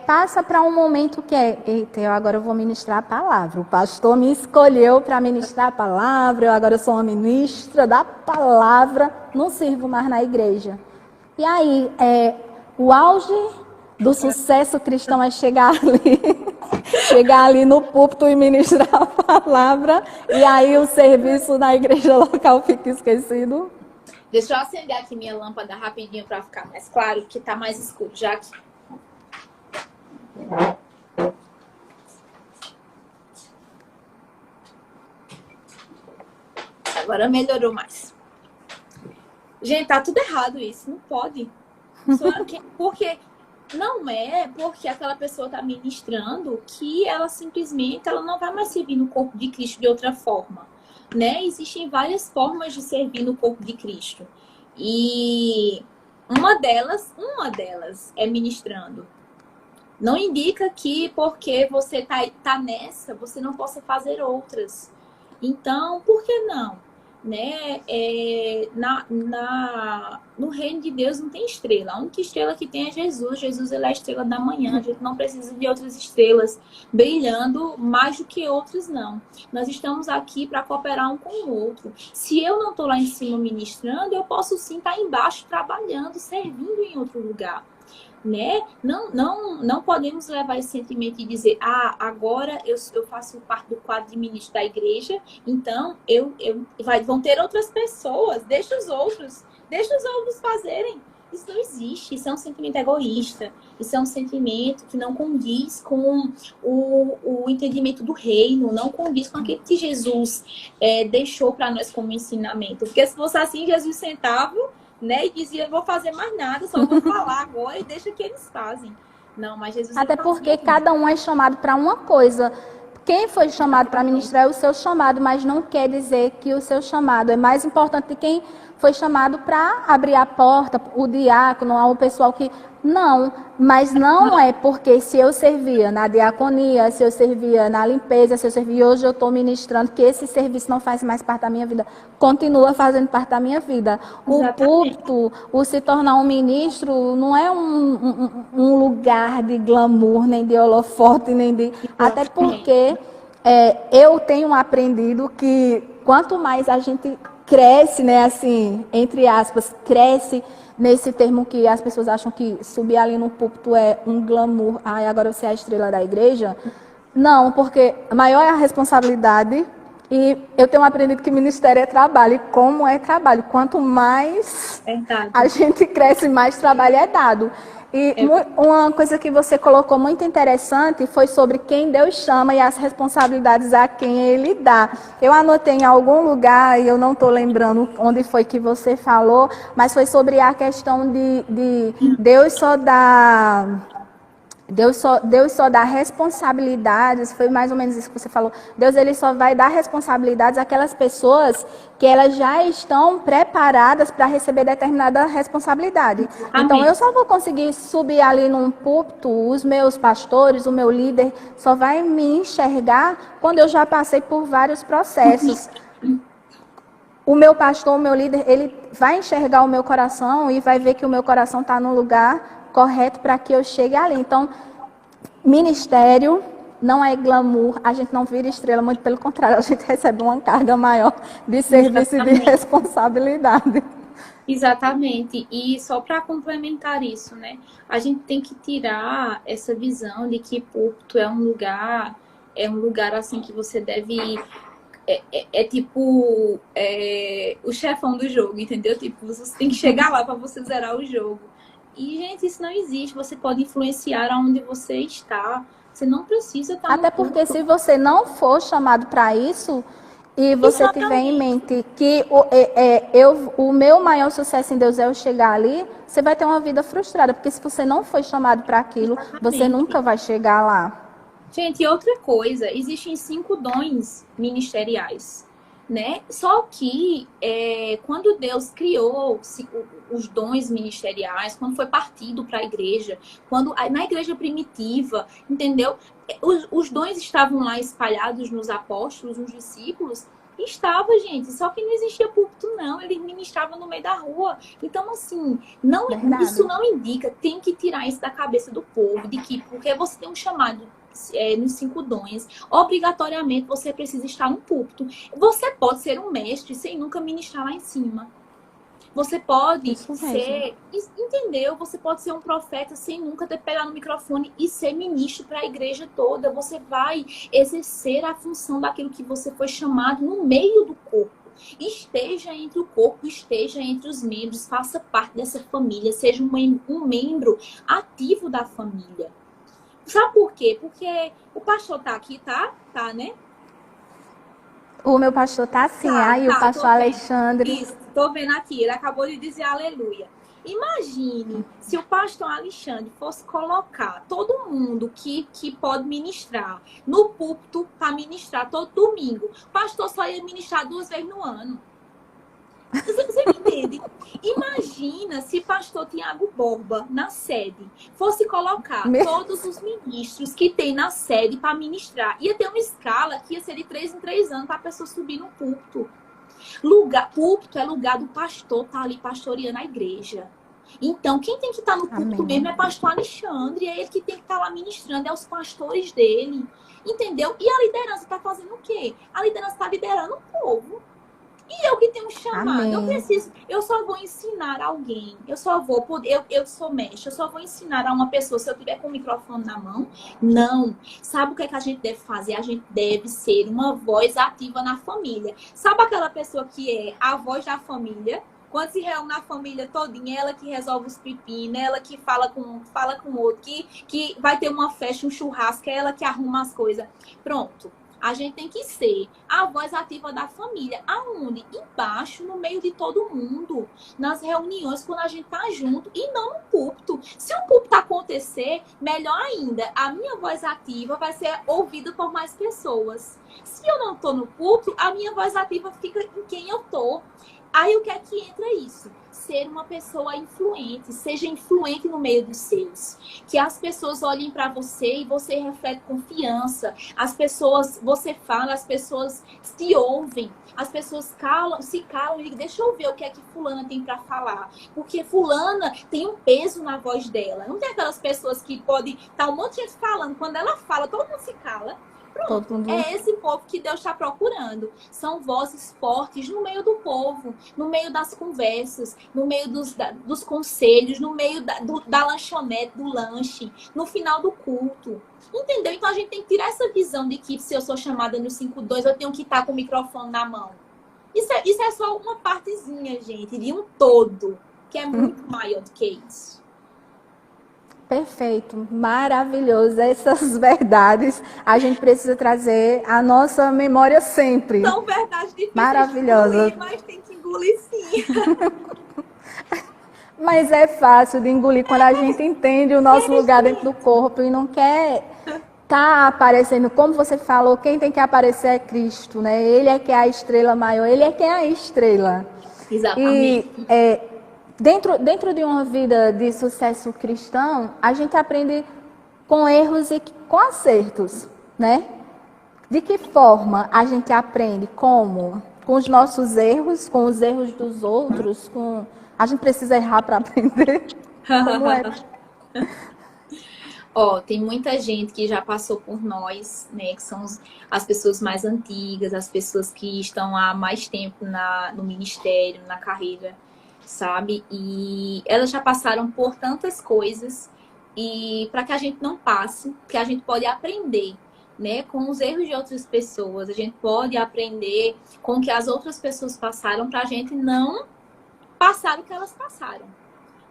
passa para um momento que eita, agora eu vou ministrar a palavra. O pastor me escolheu para ministrar a palavra, agora eu sou uma ministra da palavra, não sirvo mais na igreja. E aí, o auge do sucesso cristão é chegar ali no púlpito e ministrar a palavra, e aí o serviço na igreja local fica esquecido. Deixa eu acender aqui minha lâmpada rapidinho para ficar mais claro, que tá mais escuro já aqui. Agora melhorou mais. Gente, tá tudo errado isso, não pode. Porque não é porque aquela pessoa tá ministrando que ela simplesmente ela não vai mais servir no corpo de Cristo de outra forma, né? Existem várias formas de servir no corpo de Cristo. E uma delas é ministrando. Não indica que porque você tá nessa, você não possa fazer outras. Então, por que não? Né? No reino de Deus não tem estrela. A única estrela que tem é Jesus. Jesus ele é a estrela da manhã. A gente não precisa de outras estrelas brilhando mais do que outras, não. Nós estamos aqui para cooperar um com o outro. Se eu não estou lá em cima ministrando, eu posso sim estar embaixo trabalhando, servindo em outro lugar. Né? Não podemos levar esse sentimento e dizer, agora eu faço parte do quadro de ministro da igreja, então vão ter outras pessoas, deixa os outros fazerem. Isso não existe, isso é um sentimento egoísta, isso é um sentimento que não condiz com o entendimento do reino, não condiz com aquilo que Jesus deixou para nós como ensinamento. Porque se fosse assim, Jesus sentava, né, e dizia, não vou fazer mais nada, só vou falar agora e deixa que eles fazem. Não, mas Jesus... Até porque cada um é chamado para uma coisa. Quem foi chamado para ministrar é o seu chamado, mas não quer dizer que o seu chamado é mais importante de quem foi chamado para abrir a porta, o diácono, o pessoal que... Não, mas não é porque se eu servia na diaconia, se eu servia na limpeza, se eu servia hoje eu estou ministrando, que esse serviço não faz mais parte da minha vida. Continua fazendo parte da minha vida. O púlpito, o se tornar um ministro, não é um lugar de glamour, nem de holofote, nem de... Até porque eu tenho aprendido que quanto mais a gente cresce, né, assim, entre aspas, cresce nesse termo que as pessoas acham que subir ali no púlpito é um glamour, agora você é a estrela da igreja. Não, porque maior é a responsabilidade e eu tenho aprendido que ministério é trabalho. E como é trabalho? Quanto mais a gente cresce, mais trabalho é dado. E uma coisa que você colocou muito interessante foi sobre quem Deus chama e as responsabilidades a quem Ele dá. Eu anotei em algum lugar, e eu não estou lembrando onde foi que você falou, mas foi sobre a questão de Deus só dá... Deus só dá responsabilidades, foi mais ou menos isso que você falou. Deus ele só vai dar responsabilidades àquelas pessoas que elas já estão preparadas para receber determinada responsabilidade. Amém. Então eu só vou conseguir subir ali num púlpito, os meus pastores, o meu líder só vai me enxergar quando eu já passei por vários processos. O meu pastor, o meu líder, ele vai enxergar o meu coração e vai ver que o meu coração está no lugar correto para que eu chegue ali. Então, ministério não é glamour, a gente não vira estrela, muito pelo contrário, a gente recebe uma carga maior de serviço e de responsabilidade. Exatamente, e só para complementar isso, né, a gente tem que tirar essa visão de que púlpito é um lugar assim que você deve é tipo o chefão do jogo, entendeu? Tipo, você tem que chegar lá para você zerar o jogo. E, gente, isso não existe. Você pode influenciar aonde você está. Você não precisa estar no Até porque culto. se você não for chamado para isso e você tiver em Exatamente. mente que o meu maior sucesso em Deus é eu chegar ali, você vai ter uma vida frustrada, porque se você não foi chamado para aquilo, você Exatamente. nunca vai chegar lá. Gente, e outra coisa, existem 5 dons ministeriais, né? Só que quando Deus criou os dons ministeriais, quando foi partido para a igreja, na igreja primitiva, entendeu? Os dons estavam lá espalhados nos apóstolos, nos discípulos. Estava, gente, só que não existia púlpito, não. Eles ministravam no meio da rua. Então, assim, não, isso Verdade. não indica, tem que tirar isso da cabeça do povo, de que porque você tem um chamado nos 5 dons, obrigatoriamente você precisa estar no púlpito. Você pode ser um mestre sem nunca ministrar lá em cima. Você pode Isso mesmo. ser, entendeu? Você pode ser um profeta sem nunca ter pegado no microfone e ser ministro para a igreja toda. Você vai exercer a função daquilo que você foi chamado no meio do corpo. Esteja entre o corpo, esteja entre os membros, faça parte dessa família, seja um membro ativo da família. Sabe por quê? Porque o pastor tá aqui, tá? Tá, né? O meu pastor tá assim, aí o Tá, pastor tô vendo. Alexandre. Isso, tô vendo aqui. Ele acabou de dizer aleluia. Imagine se o pastor Alexandre fosse colocar todo mundo que pode ministrar no púlpito para ministrar todo domingo. O pastor só ia ministrar 2 vezes no ano. Você me entende? Imagina se pastor Tiago Borba, na sede, fosse colocar todos os ministros que tem na sede para ministrar. Ia ter uma escala que ia ser de 3 em 3 anos para a pessoa subir no púlpito. Púlpito é lugar do pastor estar ali pastoreando a igreja. Então, quem tem que estar no púlpito Amém. mesmo é pastor Alexandre. É ele que tem que estar lá ministrando, é os pastores dele. Entendeu? E a liderança está fazendo o quê? A liderança está liderando o povo. E eu que tenho um chamado, Amém. eu só vou ensinar alguém, eu só vou poder, eu sou mestre, eu só vou ensinar a uma pessoa se eu tiver com o microfone na mão? Não. Sabe o que é que a gente deve fazer? A gente deve ser uma voz ativa na família. Sabe aquela pessoa que é a voz da família? Quando se reúne na família todinha, ela que resolve os pepinos, ela que fala com o outro, que vai ter uma festa, um churrasco, é ela que arruma as coisas. Pronto. A gente tem que ser a voz ativa da família. Aonde? Embaixo, no meio de todo mundo. Nas reuniões, quando a gente tá junto. E não no púlpito. Se o púlpito acontecer, melhor ainda, a minha voz ativa vai ser ouvida por mais pessoas. Se eu não tô no púlpito, a minha voz ativa fica em quem eu tô. Aí o que é que entra isso? Ser uma pessoa influente, seja influente no meio dos seus. Que as pessoas olhem para você e você reflete confiança. As pessoas, você fala, as pessoas se ouvem. As pessoas se calam e dizem, deixa eu ver o que é que fulana tem para falar. Porque fulana tem um peso na voz dela. Não tem aquelas pessoas que podem estar um monte de gente falando. Quando ela fala, todo mundo se cala. Pronto, Todo mundo. é esse povo que Deus está procurando. São vozes fortes no meio do povo, no meio das conversas, no meio dos conselhos, no meio da lanchonete, do lanche, no final do culto. Entendeu? Então a gente tem que tirar essa visão de que se eu sou chamada no 5.2, eu tenho que estar com o microfone na mão. Isso é só uma partezinha, gente, de um todo, que é muito maior do que isso. Perfeito, maravilhoso. Essas verdades a gente precisa trazer à nossa memória sempre. São verdades difíceis Maravilhosa. de engolir, mas tem que engolir sim. Mas é fácil de engolir quando a gente entende o nosso lugar dentro do corpo e não quer tá aparecendo. Como você falou, quem tem que aparecer é Cristo, né? Ele é que é a estrela maior, ele é que é a estrela. Exatamente. E dentro de uma vida de sucesso cristão, a gente aprende com erros e com acertos, né? De que forma a gente aprende? Como? Com os nossos erros, com os erros dos outros, a gente precisa errar para aprender. Como é? Ó, tem muita gente que já passou por nós, né? Que são as pessoas mais antigas, as pessoas que estão há mais tempo no ministério, na carreira, sabe? E elas já passaram por tantas coisas e para que a gente não passe, que a gente pode aprender né, com os erros de outras pessoas. A gente pode aprender com o que as outras pessoas passaram para a gente não passar o que elas passaram.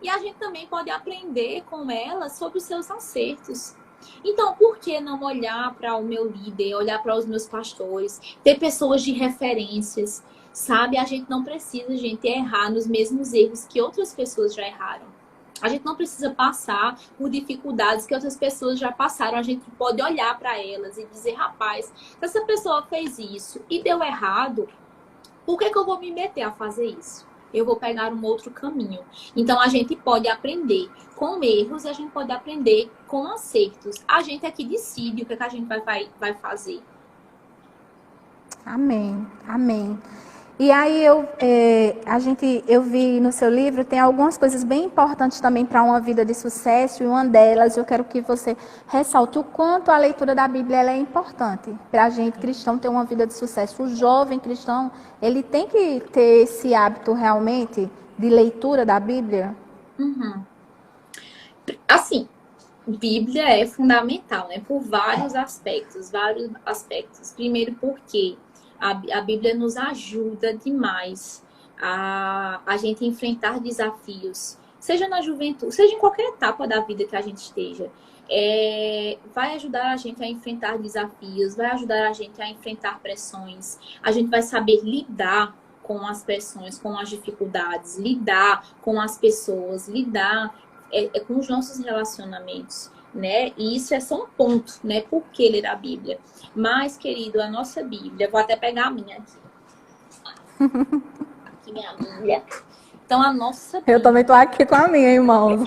E a gente também pode aprender com elas sobre os seus acertos. Então, por que não olhar para o meu líder, olhar para os meus pastores, ter pessoas de referências, sabe? A gente não precisa, gente, errar nos mesmos erros que outras pessoas já erraram. A gente não precisa passar por dificuldades que outras pessoas já passaram. A gente pode olhar para elas e dizer, rapaz, se essa pessoa fez isso e deu errado, por que eu vou me meter a fazer isso? Eu vou pegar um outro caminho. Então, a gente pode aprender com erros e a gente pode aprender com acertos. A gente aqui decide o que a gente vai fazer. Amém, amém. E aí eu vi no seu livro, tem algumas coisas bem importantes também para uma vida de sucesso, e uma delas eu quero que você ressalte o quanto a leitura da Bíblia ela é importante para a gente cristão ter uma vida de sucesso. O jovem cristão, ele tem que ter esse hábito realmente de leitura da Bíblia? Uhum. Assim, Bíblia é fundamental, né? Por vários aspectos, Primeiro porque a Bíblia nos ajuda demais a gente enfrentar desafios, seja na juventude, seja em qualquer etapa da vida que a gente esteja. Vai ajudar a gente a enfrentar desafios, vai ajudar a gente a enfrentar pressões. A gente vai saber lidar com as pressões, com as dificuldades, lidar com as pessoas, lidar com os nossos relacionamentos. Né? E isso é só um ponto, né? Por que ler a Bíblia? Mas, querido, a nossa Bíblia, vou até pegar a minha aqui. Aqui minha Bíblia. Então, a nossa Bíblia... Eu também estou aqui com a minha, irmãos.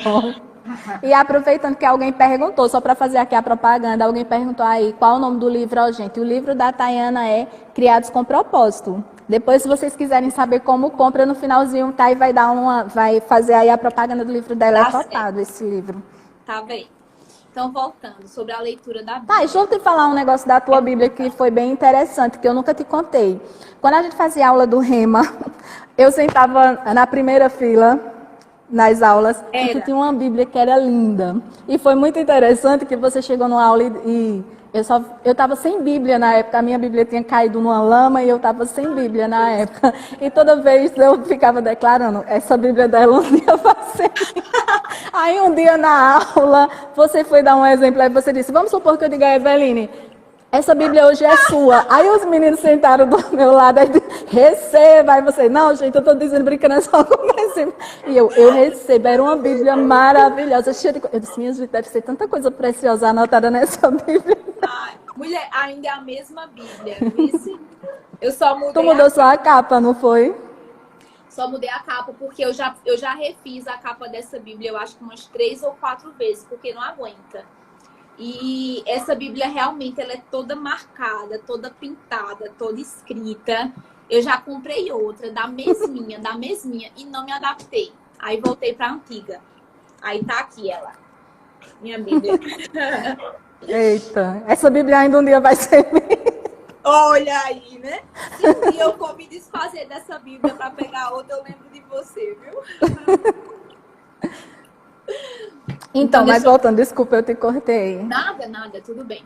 E aproveitando que alguém perguntou, só para fazer aqui a propaganda, alguém perguntou aí qual o nome do livro, ó, gente. O livro da Tayana é Criados com Propósito. Depois, se vocês quiserem saber como compra, no finalzinho, tá? E vai fazer aí a propaganda do livro dela, é cotado esse livro. Tá bem. Então, voltando sobre a leitura da Bíblia. Tá, deixa eu te falar um negócio da tua Bíblia que foi bem interessante, que eu nunca te contei. Quando a gente fazia aula do Rema, eu sentava na primeira fila nas aulas e tu tinha uma Bíblia que era linda. E foi muito interessante que você chegou numa aula e eu estava sem Bíblia na época, a minha Bíblia tinha caído numa lama e eu estava sem Bíblia na época. E toda vez eu ficava declarando, essa Bíblia dela um dia vai ser. Aí um dia na aula, você foi dar um exemplo, aí você disse, vamos supor que eu diga a Eveline, essa Bíblia hoje é sua. Aí os meninos sentaram do meu lado, aí receba. Aí você, não, gente, eu estou dizendo, brincando, é só começar. E eu recebo, era uma Bíblia maravilhosa, cheia de... Eu disse, minha gente, deve ser tanta coisa preciosa anotada nessa Bíblia. Ai, mulher, ainda é a mesma Bíblia, eu só mudei. Tu mudou só a capa, não foi? Só mudei a capa, porque eu já refiz a capa dessa Bíblia, eu acho que umas 3 ou 4 vezes, porque não aguenta. E essa Bíblia realmente ela é toda marcada, toda pintada, toda escrita. Eu já comprei outra da mesminha, e não me adaptei. Aí voltei para a antiga. Aí tá aqui ela, minha Bíblia. Eita, essa Bíblia ainda um dia vai ser minha. Olha aí, né? Se um dia eu for me desfazer dessa Bíblia para pegar outra, eu lembro de você, viu? Então, mas voltando, desculpa, eu te cortei. Nada, tudo bem.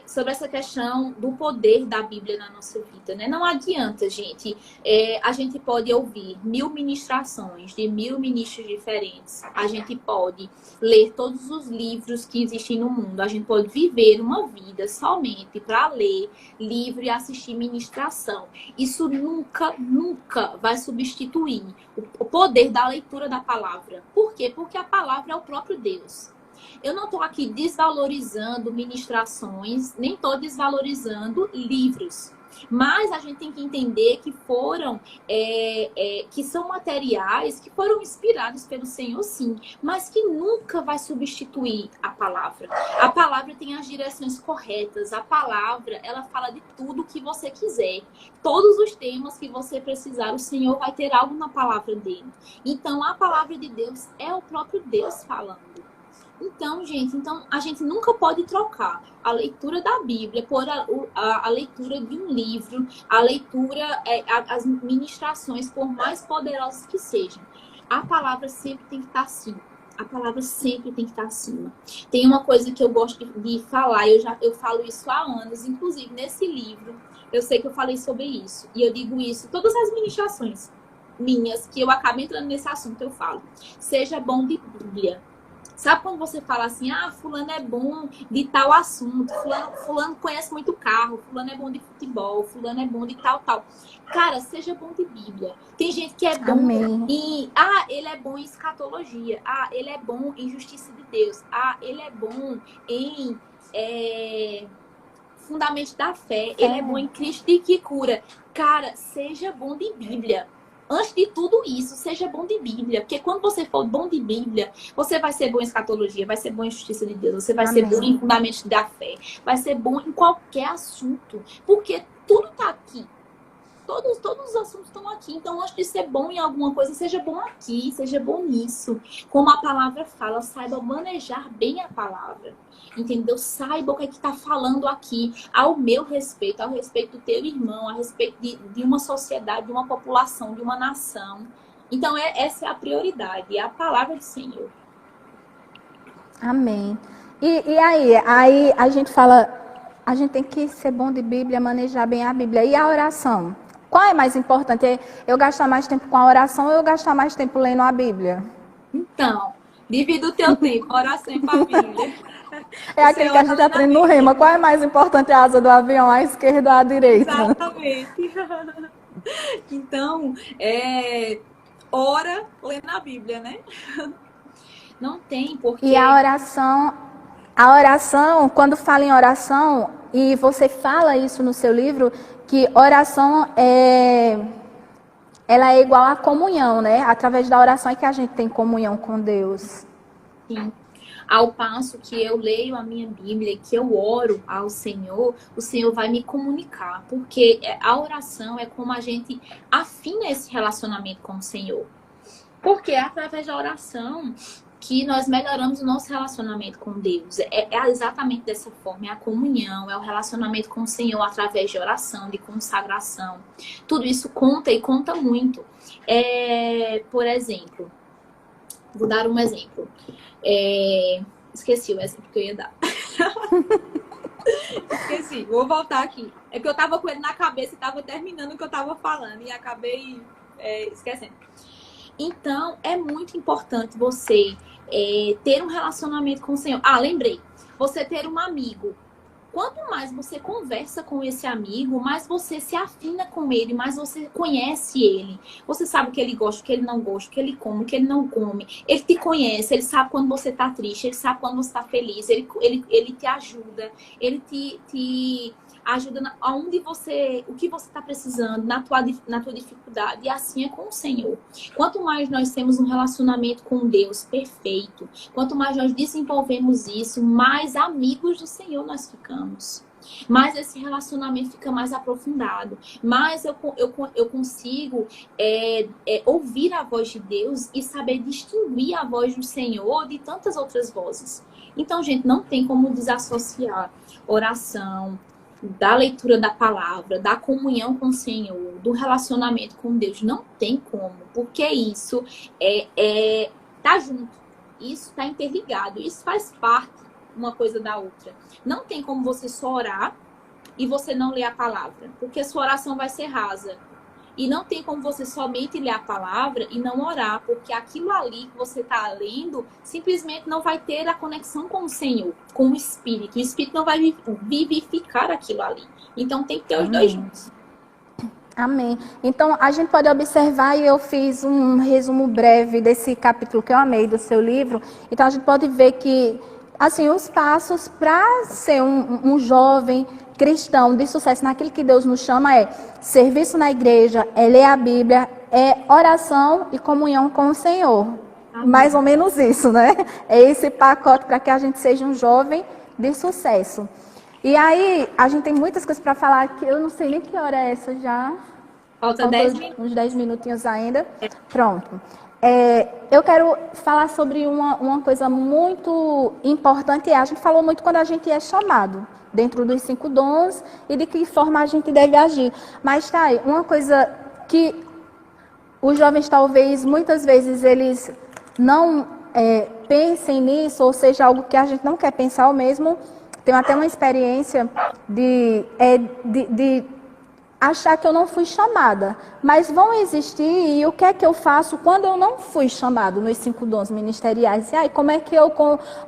Sobre essa questão do poder da Bíblia na nossa vida, né? Não adianta, gente. A gente pode ouvir 1000 ministrações de 1000 ministros diferentes. A gente pode ler todos os livros que existem no mundo. A gente pode viver uma vida somente para ler livro e assistir ministração. Isso nunca vai substituir o poder da leitura da palavra. Por quê? Porque a palavra é o próprio Deus. Eu não estou aqui desvalorizando ministrações, nem estou desvalorizando livros. Mas a gente tem que entender que que são materiais que foram inspirados pelo Senhor, sim, mas que nunca vai substituir a palavra. A palavra tem as direções corretas. A palavra, ela fala de tudo que você quiser. Todos os temas que você precisar, o Senhor vai ter algo na palavra dele. Então, a palavra de Deus é o próprio Deus falando. Então, gente, a gente nunca pode trocar a leitura da Bíblia por a leitura de um livro, a leitura, as ministrações, por mais poderosas que sejam. A palavra sempre tem que estar assim, A palavra sempre tem que estar acima. Tem uma coisa que eu gosto de falar, eu falo isso há anos, inclusive nesse livro, eu sei que eu falei sobre isso. E eu digo isso em todas as ministrações minhas, que eu acabo entrando nesse assunto, eu falo. Seja bom de Bíblia. Sabe quando você fala assim, fulano é bom de tal assunto, fulano conhece muito carro, fulano é bom de futebol, fulano é bom de tal. Cara, seja bom de Bíblia. Tem gente que é bom em... ele é bom em escatologia. Ele é bom em justiça de Deus. Ele é bom em fundamento da fé. Ele é bom em Cristo que cura. Cara, seja bom de Bíblia. Antes de tudo isso, seja bom de Bíblia. Porque quando você for bom de Bíblia, você vai ser bom em escatologia, vai ser bom em justiça de Deus, você vai ser bom em fundamentos da fé, vai ser bom em qualquer assunto. Porque tudo está aqui. Todos os assuntos estão aqui. Então, antes de ser bom em alguma coisa, seja bom aqui, seja bom nisso. Como a palavra fala, saiba manejar bem a palavra. Entendeu? Saiba o que é que está falando aqui ao meu respeito, ao respeito do teu irmão, a respeito de uma sociedade, de uma população, de uma nação. Então, essa é a prioridade, é a palavra do Senhor. Amém. E aí a gente fala, a gente tem que ser bom de Bíblia, manejar bem a Bíblia. E a oração? Qual é mais importante? Eu gastar mais tempo com a oração ou eu gastar mais tempo lendo a Bíblia? Então, divida o teu tempo, oração e família. É aquele que a gente aprende no rema. Qual é mais importante, a asa do avião, a esquerda ou a direita? Exatamente. Então, ora lendo a Bíblia, né? Não tem porque... E a oração, quando fala em oração, e você fala isso no seu livro, que oração ela é igual à comunhão, né? Através da oração é que a gente tem comunhão com Deus. Sim. Ao passo que eu leio a minha Bíblia, que eu oro ao Senhor, o Senhor vai me comunicar. Porque a oração é como a gente afina esse relacionamento com o Senhor. Porque é através da oração que nós melhoramos o nosso relacionamento com Deus. É exatamente dessa forma, é a comunhão, é o relacionamento com o Senhor através de oração, de consagração. Tudo isso conta e conta muito. Por exemplo, vou dar um exemplo. Esqueci o exemplo que eu ia dar. Esqueci, vou voltar aqui. É que eu tava com ele na cabeça e tava terminando o que eu tava falando e acabei esquecendo. Então, é muito importante você ter um relacionamento com o Senhor. Lembrei. Você ter um amigo. Quanto mais você conversa com esse amigo, mais você se afina com ele, mais você conhece ele. Você sabe o que ele gosta, o que ele não gosta, o que ele come, o que ele não come. Ele te conhece, ele sabe quando você tá triste, ele sabe quando você tá feliz, ele te ajuda, ele te ajuda aonde o que você está precisando, na tua dificuldade. E assim é com o Senhor. Quanto mais nós temos um relacionamento com Deus perfeito, quanto mais nós desenvolvemos isso, mais amigos do Senhor nós ficamos. Mais esse relacionamento fica mais aprofundado. Mais eu consigo ouvir a voz de Deus e saber distinguir a voz do Senhor de tantas outras vozes. Então, gente, não tem como desassociar oração, da leitura da palavra, da comunhão com o Senhor, do relacionamento com Deus. Não tem como, porque isso tá junto, isso tá interligado, isso faz parte uma coisa da outra. Não tem como você só orar e você não ler a palavra, porque a sua oração vai ser rasa. E não tem como você somente ler a palavra e não orar, porque aquilo ali que você está lendo simplesmente não vai ter a conexão com o Senhor, com o Espírito. O Espírito não vai vivificar aquilo ali. Então tem que ter os dois juntos. Amém. Então a gente pode observar, e eu fiz um resumo breve desse capítulo que eu amei do seu livro. Então a gente pode ver que, assim, os passos para ser um jovem cristão de sucesso naquilo que Deus nos chama é serviço na igreja, é ler a Bíblia, é oração e comunhão com o Senhor. Amém. Mais ou menos isso, né? É esse pacote para que a gente seja um jovem de sucesso. E aí, a gente tem muitas coisas para falar aqui. Eu não sei nem que hora é essa já. Falta 10 minutos. Uns 10 minutinhos ainda. Pronto. Eu quero falar sobre uma coisa muito importante. A gente falou muito quando a gente é chamado dentro dos 5 dons e de que forma a gente deve agir. Mas tá aí, uma coisa que os jovens talvez, muitas vezes, eles não pensem nisso, ou seja, algo que a gente não quer pensar, ou mesmo tenho até uma experiência de achar que eu não fui chamada. Mas vão existir, e o que é que eu faço quando eu não fui chamado nos 5 dons ministeriais? E aí, como é que eu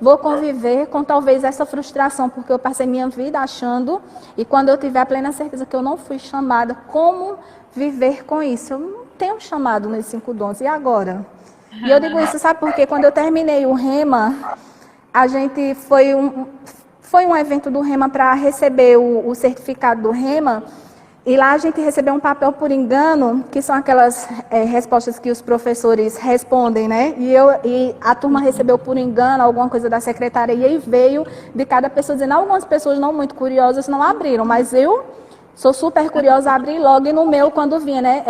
vou conviver com talvez essa frustração? Porque eu passei minha vida achando, e quando eu tiver a plena certeza que eu não fui chamada, como viver com isso? Eu não tenho chamado nos 5 dons, e agora? E eu digo isso, sabe por quê? Quando eu terminei o Rema, a gente foi um evento do Rema para receber o certificado do Rema. E lá a gente recebeu um papel por engano, que são aquelas respostas que os professores respondem, né? E a turma recebeu por engano alguma coisa da secretaria e veio de cada pessoa dizendo, algumas pessoas não muito curiosas não abriram, mas eu sou super curiosa, abri logo e no meu quando vinha, né?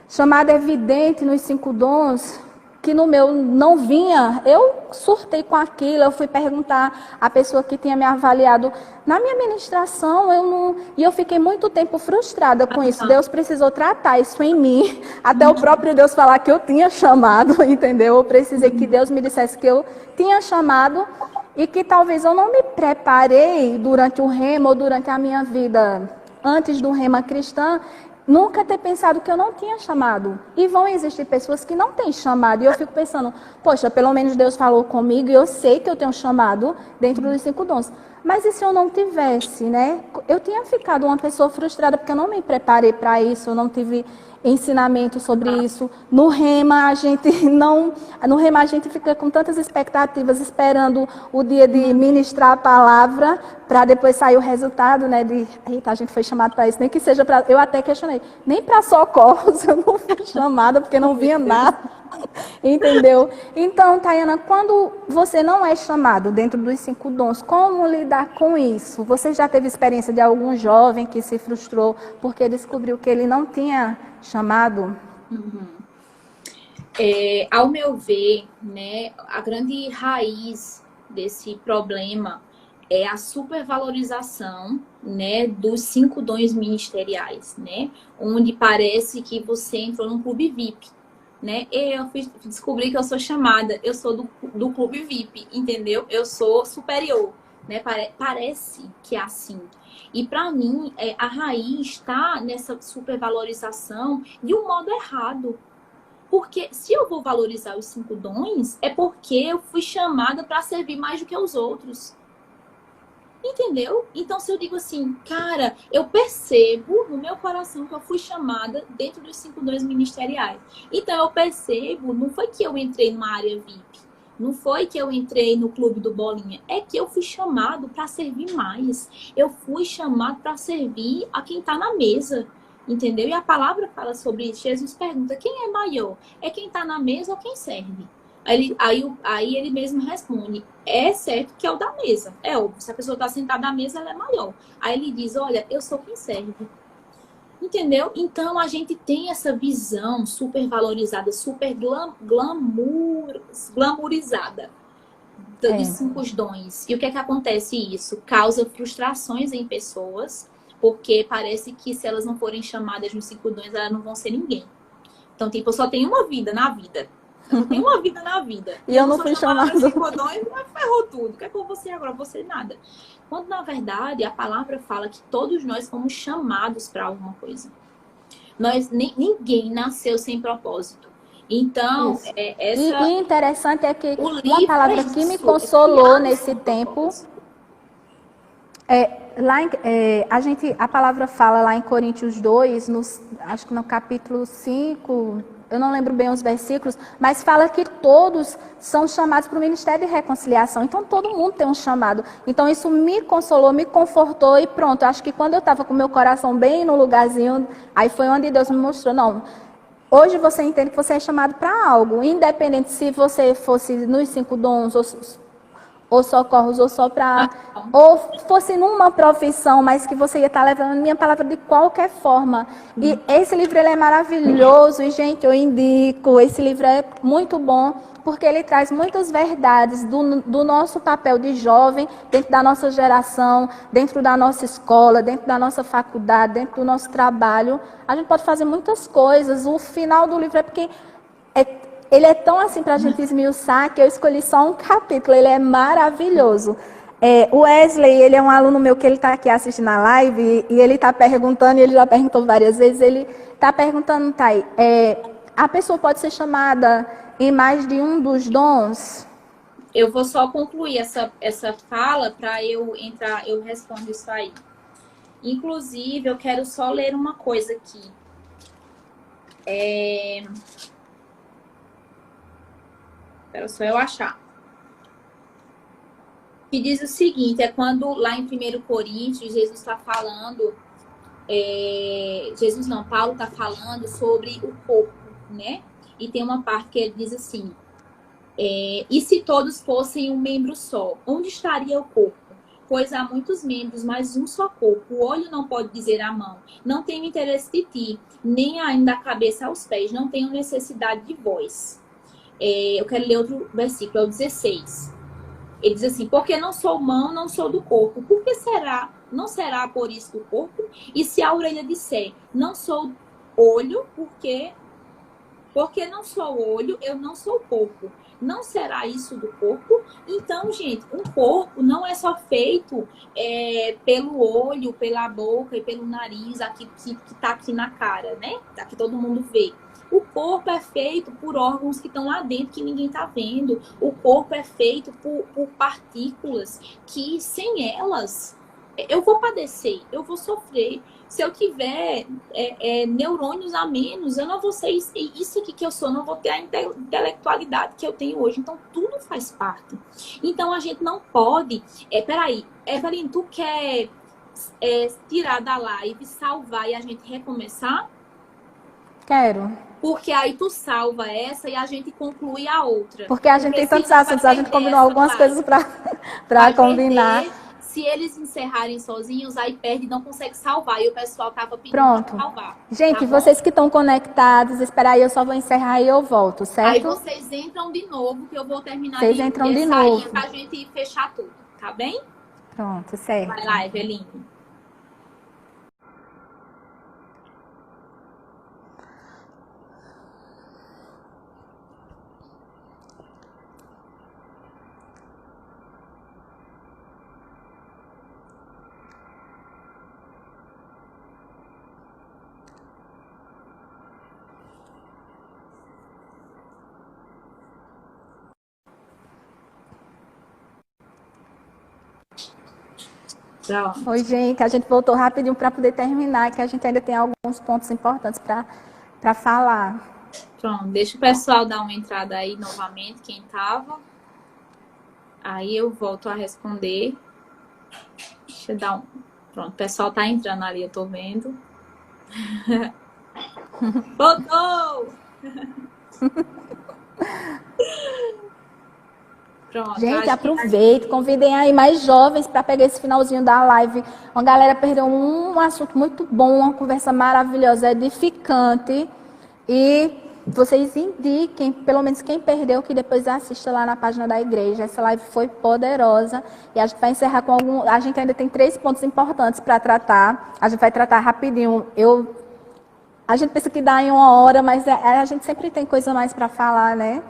Chamada evidente nos 5 dons, que no meu não vinha, eu surtei com aquilo, eu fui perguntar à pessoa que tinha me avaliado na minha ministração, e eu fiquei muito tempo frustrada com isso. Deus precisou tratar isso em mim, até o próprio Deus falar que eu tinha chamado, entendeu? Eu precisei que Deus me dissesse que eu tinha chamado e que talvez eu não me preparei durante o Rema ou durante a minha vida antes do Rema cristã, nunca ter pensado que eu não tinha chamado. E vão existir pessoas que não têm chamado. E eu fico pensando, poxa, pelo menos Deus falou comigo e eu sei que eu tenho chamado dentro dos 5 dons. Mas e se eu não tivesse, né? Eu tinha ficado uma pessoa frustrada porque eu não me preparei para isso, eu não tive ensinamento sobre isso. No Rema a gente fica com tantas expectativas, esperando o dia de ministrar a palavra, para depois sair o resultado, né? Eita, a gente foi chamado para isso, nem que seja para. Eu até questionei, nem para socorros eu não fui chamada, porque não vinha nada. Entendeu? Então, Tayana, quando você não é chamado dentro dos 5 dons, como lidar com isso? Você já teve experiência de algum jovem que se frustrou porque descobriu que ele não tinha chamado? Ao meu ver, né, a grande raiz desse problema é a supervalorização, né, dos 5 dons ministeriais, né, onde parece que você entrou num clube VIP. Né? Descobri que eu sou chamada, eu sou do clube VIP, entendeu? Eu sou superior, né? Parece que é assim. E para mim, a raiz está nessa supervalorização de um modo errado. Porque se eu vou valorizar os 5 dons, é porque eu fui chamada para servir mais do que os outros. Entendeu? Então, se eu digo assim, cara, eu percebo no meu coração que eu fui chamada dentro dos 5 dons ministeriais. Então, eu percebo, não foi que eu entrei numa área VIP, não foi que eu entrei no clube do Bolinha, é que eu fui chamado para servir mais. Eu fui chamado para servir a quem está na mesa. Entendeu? E a palavra fala sobre isso. Jesus pergunta, quem é maior? É quem está na mesa ou quem serve? Aí ele mesmo responde, é certo que é o da mesa. É óbvio, se a pessoa está sentada à mesa, ela é maior. Aí ele diz, olha, eu sou quem serve. Entendeu? Então, a gente tem essa visão super valorizada, super glamourizada dos 5 dons. E o que é que acontece isso? Causa frustrações em pessoas, porque parece que se elas não forem chamadas nos 5 dons, elas não vão ser ninguém. Então, tipo, eu só tenho uma vida na vida. Eu tenho uma vida na vida. E eu não fui chamada. Ferrou tudo. O que é que eu vou ser agora? Você nada. Quando, na verdade, a palavra fala que todos nós fomos chamados para alguma coisa. Ninguém nasceu sem propósito. Então, E interessante é que uma palavra que me consolou nesse tempo... a palavra fala lá em Coríntios 2, acho que no capítulo 5... Eu não lembro bem os versículos, mas fala que todos são chamados para o ministério de reconciliação. Então, todo mundo tem um chamado. Então, isso me consolou, me confortou e pronto. Eu acho que quando eu estava com o meu coração bem no lugarzinho, aí foi onde Deus me mostrou, não, hoje você entende que você é chamado para algo. Independente se você fosse nos 5 dons ou socorros, ou fosse numa profissão, mas que você ia estar levando minha palavra de qualquer forma. E esse livro ele é maravilhoso, e gente, eu indico, esse livro é muito bom, porque ele traz muitas verdades do nosso papel de jovem, dentro da nossa geração, dentro da nossa escola, dentro da nossa faculdade, dentro do nosso trabalho. A gente pode fazer muitas coisas, o final do livro é porque ele é tão assim para a gente esmiuçar que eu escolhi só um capítulo, ele é maravilhoso. O Wesley, ele é um aluno meu que ele está aqui assistindo a live e ele está perguntando, e ele já perguntou várias vezes, ele está perguntando, Thay, a pessoa pode ser chamada em mais de um dos dons? Eu vou só concluir essa fala para eu entrar, eu respondo isso aí. Inclusive, eu quero só ler uma coisa aqui. Espera só eu achar. Que diz o seguinte, quando lá em 1 Coríntios, Jesus está falando, Paulo está falando sobre o corpo, né? E tem uma parte que ele diz assim, e se todos fossem um membro só, onde estaria o corpo? Pois há muitos membros, mas um só corpo. O olho não pode dizer à mão, não tenho interesse de ti, nem ainda a cabeça aos pés, não tenho necessidade de vós. Eu quero ler outro versículo, é o 16. Ele diz assim, porque não sou mão, não sou do corpo. Por que será? Não será por isso do corpo? E se a orelha disser, não sou olho, porque não sou olho, eu não sou corpo. Não será isso do corpo? Então, gente, um corpo não é só feito pelo olho, pela boca e pelo nariz, aqui que tá aqui na cara, né? Que todo mundo vê. O corpo é feito por órgãos que estão lá dentro que ninguém está vendo. O corpo é feito por partículas que, sem elas, eu vou padecer, eu vou sofrer. Se eu tiver neurônios a menos, eu não vou ser isso aqui que eu sou, não vou ter a intelectualidade que eu tenho hoje. Então, tudo faz parte. Então, a gente não pode... Peraí, Evelyn, tu quer tirar da live, salvar e a gente recomeçar? Quero. Porque aí tu salva essa e a gente conclui a outra. Porque a gente tem tantos assuntos, a gente combinou algumas coisas para combinar. Se eles encerrarem sozinhos, aí perde e não consegue salvar. E o pessoal tava pedindo Pronto. pra salvar. Gente, tá vocês que estão conectados, esperar aí, eu só vou encerrar e eu volto, certo? Aí vocês entram de novo, que eu vou terminar vocês entram de novo pra gente fechar tudo, tá bem? Pronto, certo. Vai lá, Eveline. Pronto. Oi, gente, a gente voltou rapidinho para poder terminar, que a gente ainda tem alguns pontos importantes para falar. Pronto, deixa o pessoal dar uma entrada aí novamente, quem tava. Aí eu volto a responder. Deixa eu dar um... Pronto, o pessoal tá entrando ali, eu tô vendo. Voltou! Pronto, gente, aproveita, convidem aí mais jovens para pegar esse finalzinho da live. Uma galera perdeu um assunto muito bom, uma conversa maravilhosa, edificante. E vocês indiquem, pelo menos quem perdeu, que depois assista lá na página da igreja. Essa live foi poderosa. E a gente vai encerrar com algum... A gente ainda tem 3 pontos importantes para tratar. A gente vai tratar rapidinho. A gente pensa que dá em 1 hora, mas a gente sempre tem coisa mais para falar, né?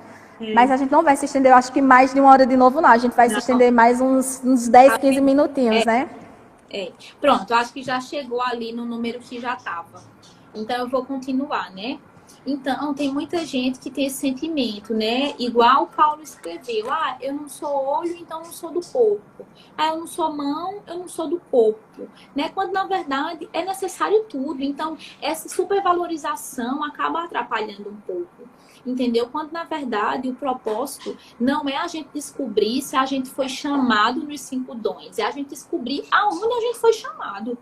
Mas a gente não vai se estender, eu acho que mais de 1 hora de novo, não. A gente vai se estender mais uns 10, 15 minutinhos, né? Pronto, eu acho que já chegou ali no número que já estava. Então, eu vou continuar, né? Então, tem muita gente que tem esse sentimento, né? Igual o Paulo escreveu. Eu não sou olho, então não sou do corpo. Eu não sou mão, eu não sou do corpo. Né? Quando, na verdade, é necessário tudo. Então, essa supervalorização acaba atrapalhando um pouco. Entendeu? Quando, na verdade, o propósito não é a gente descobrir se a gente foi chamado nos 5 dons. É a gente descobrir aonde a gente foi chamado.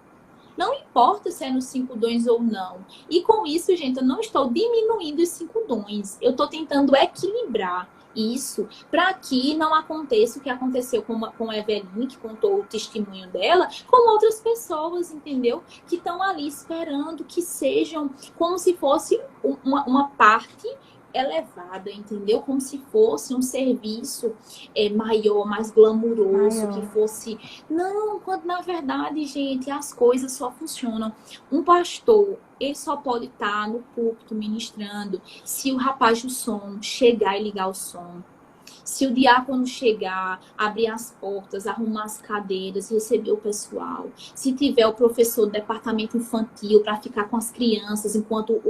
Não importa se é nos 5 dons ou não. E com isso, gente, eu não estou diminuindo os 5 dons. Eu estou tentando equilibrar isso para que não aconteça o que aconteceu com a Eveline, que contou o testemunho dela, com outras pessoas, entendeu? Que estão ali esperando que sejam como se fosse uma parte elevada, entendeu? Como se fosse um serviço maior, mais glamuroso, que fosse... Não, quando na verdade, gente, as coisas só funcionam. Um pastor, ele só pode estar no púlpito ministrando se o rapaz do som chegar e ligar o som. Se o diácono chegar, abrir as portas, arrumar as cadeiras, receber o pessoal. Se tiver o professor do departamento infantil para ficar com as crianças enquanto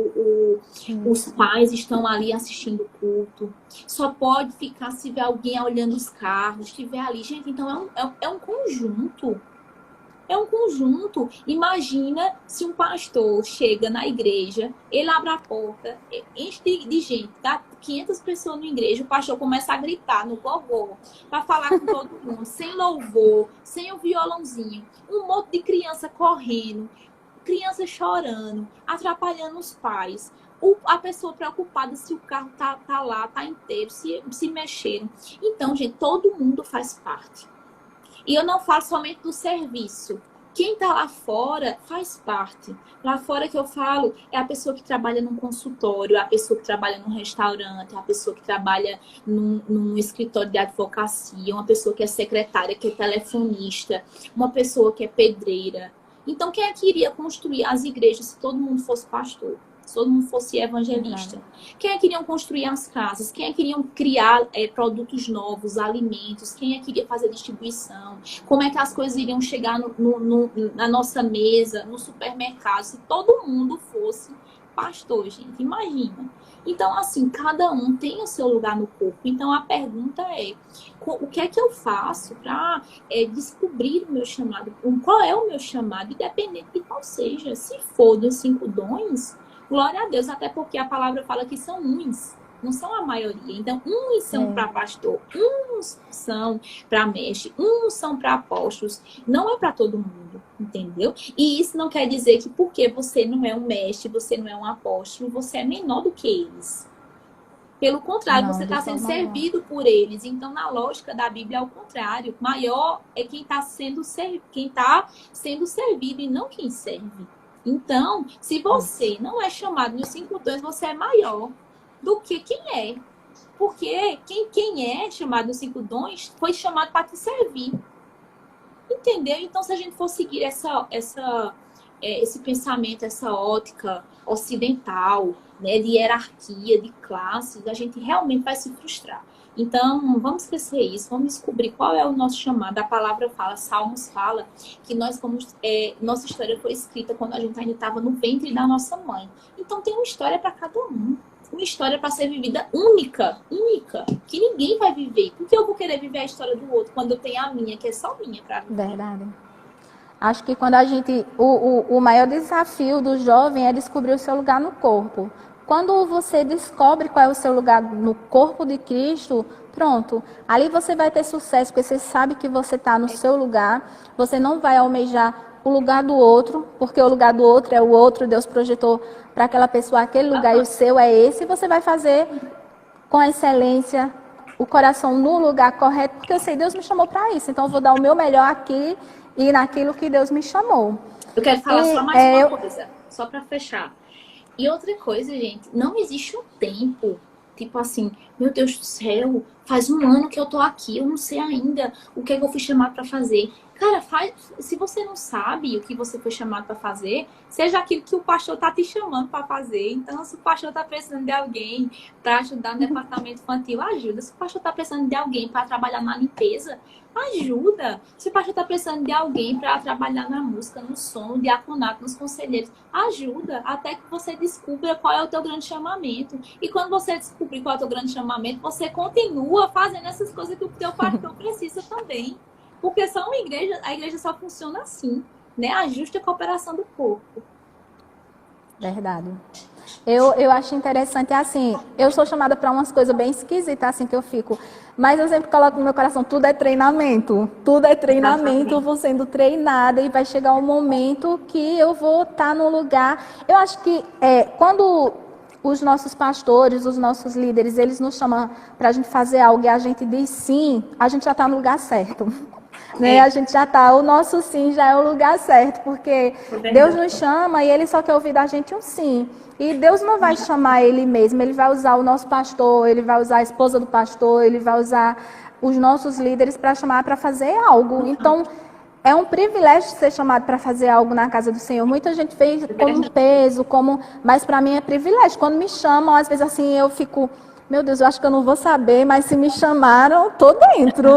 os pais estão ali assistindo o culto. Só pode ficar se tiver alguém olhando os carros, estiver ali. Gente, então é um conjunto. É um conjunto. Imagina se um pastor chega na igreja, ele abre a porta, enche de gente, dá 500 pessoas na igreja, o pastor começa a gritar no gogó, para falar com todo mundo, sem louvor, sem o violãozinho, um monte de criança correndo, criança chorando, atrapalhando os pais. A pessoa preocupada se o carro tá lá, tá inteiro, se mexeram. Então, gente, todo mundo faz parte. E eu não falo somente do serviço. Quem está lá fora faz parte. Lá fora que eu falo é a pessoa que trabalha num consultório, a pessoa que trabalha num restaurante, a pessoa que trabalha num escritório de advocacia, uma pessoa que é secretária, que é telefonista, uma pessoa que é pedreira. Então, quem é que iria construir as igrejas se todo mundo fosse pastor? Se todo mundo fosse evangelista? Quem é que iriam construir as casas? Quem é que iriam criar produtos novos, alimentos? Quem é que iria fazer distribuição? Como é que as coisas iriam chegar na nossa mesa, no supermercado? Se todo mundo fosse pastor, gente, imagina. Então, assim, cada um tem o seu lugar no corpo. Então, a pergunta é, o que é que eu faço para descobrir o meu chamado? Qual é o meu chamado? Independente de qual seja. Se for dos 5 dons... Glória a Deus, até porque a palavra fala que são uns, não são a maioria. Então, uns são para pastor, uns são para mestre, uns são para apóstolos. Não é para todo mundo, entendeu? E isso não quer dizer que porque você não é um mestre, você não é um apóstolo, você é menor do que eles. Pelo contrário, você está sendo servido por eles. Então, na lógica da Bíblia, é o contrário. Maior é quem está sendo servido e não quem serve. Então, se você não é chamado nos 5 dons, você é maior do que quem é. Porque quem é chamado nos 5 dons foi chamado para te servir. Entendeu? Então, se a gente for seguir esse pensamento, essa ótica ocidental, né, de hierarquia, de classes, a gente realmente vai se frustrar. Então, vamos esquecer isso, vamos descobrir qual é o nosso chamado. A palavra fala, Salmos fala, que nossa história foi escrita quando a gente ainda estava no ventre da nossa mãe. Então, tem uma história para cada um. Uma história para ser vivida única, que ninguém vai viver. Por que eu vou querer viver a história do outro quando eu tenho a minha, que é só minha para viver? Verdade. Acho que quando a gente... O maior desafio do jovem é descobrir o seu lugar no corpo. Quando você descobre qual é o seu lugar no corpo de Cristo, pronto. Ali você vai ter sucesso, porque você sabe que você está no seu lugar. Você não vai almejar o lugar do outro, porque o lugar do outro é o outro. Deus projetou para aquela pessoa aquele lugar e o seu é esse. E você vai fazer com excelência, o coração no lugar correto, porque eu sei, Deus me chamou para isso. Então eu vou dar o meu melhor aqui e naquilo que Deus me chamou. Eu quero falar só mais uma coisa, só para fechar. E outra coisa, gente, não existe um tempo, tipo assim, meu Deus do céu, faz 1 ano que eu tô aqui, eu não sei ainda o que é que eu fui chamado para fazer. Cara, se você não sabe o que você foi chamado para fazer, seja aquilo que o pastor tá te chamando para fazer. Então, se o pastor tá precisando de alguém para ajudar no departamento infantil, ajuda. Se o pastor tá precisando de alguém para trabalhar na limpeza, ajuda. Se o pastor tá precisando de alguém para trabalhar na música, no som, no diaconato, nos conselheiros, ajuda até que você descubra qual é o teu grande chamamento. E quando você descobrir qual é o teu grande chamamento, você continua fazendo essas coisas que o teu pastor precisa também. Porque só a igreja só funciona assim, né? A justa cooperação do corpo. Verdade. Eu acho interessante, assim, eu sou chamada para umas coisas bem esquisitas, assim, que eu fico. Mas eu sempre coloco no meu coração, tudo é treinamento. Tudo é treinamento, eu vou sendo treinada e vai chegar um momento que eu vou estar no lugar. Eu acho que quando os nossos pastores, os nossos líderes, eles nos chamam para a gente fazer algo e a gente diz sim, a gente já está no lugar certo. né? A gente já tá, o nosso sim já é o lugar certo, porque Deus nos chama e Ele só quer ouvir da gente um sim. E Deus não vai chamar Ele mesmo, Ele vai usar o nosso pastor, Ele vai usar a esposa do pastor, Ele vai usar os nossos líderes para chamar para fazer algo. Então, é um privilégio ser chamado para fazer algo na casa do Senhor. Muita gente fez como um peso, mas para mim é privilégio. Quando me chamam, às vezes assim, eu fico, meu Deus, eu acho que eu não vou saber, mas se me chamaram, tô dentro.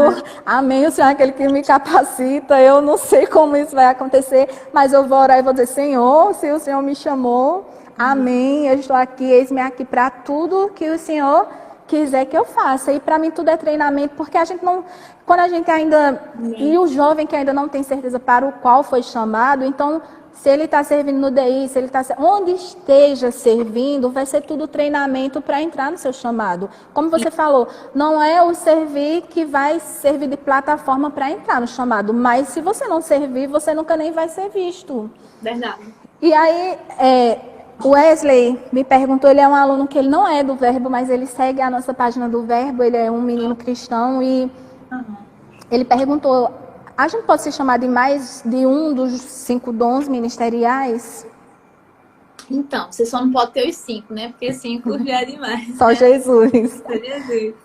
Amém, o Senhor é aquele que me capacita. Eu não sei como isso vai acontecer, mas eu vou orar e vou dizer, Senhor, se o Senhor me chamou, amém, eu estou aqui, eis-me aqui para tudo que o Senhor quiser que eu faça. E para mim tudo é treinamento, porque a gente não, quando a gente ainda, e o jovem que ainda não tem certeza para o qual foi chamado, então se ele está servindo no DI, se ele está onde esteja servindo, vai ser tudo treinamento para entrar no seu chamado. Como você falou, não é o servir que vai servir de plataforma para entrar no chamado, mas se você não servir, você nunca nem vai ser visto. Verdade. E aí, o Wesley me perguntou, ele é um aluno que ele não é do Verbo, mas ele segue a nossa página do Verbo, ele é um menino cristão e ele perguntou, a gente pode ser chamado de mais de um dos 5 dons ministeriais? Então, você só não pode ter os 5, né? Porque 5 já é demais. Só Jesus. Só Jesus.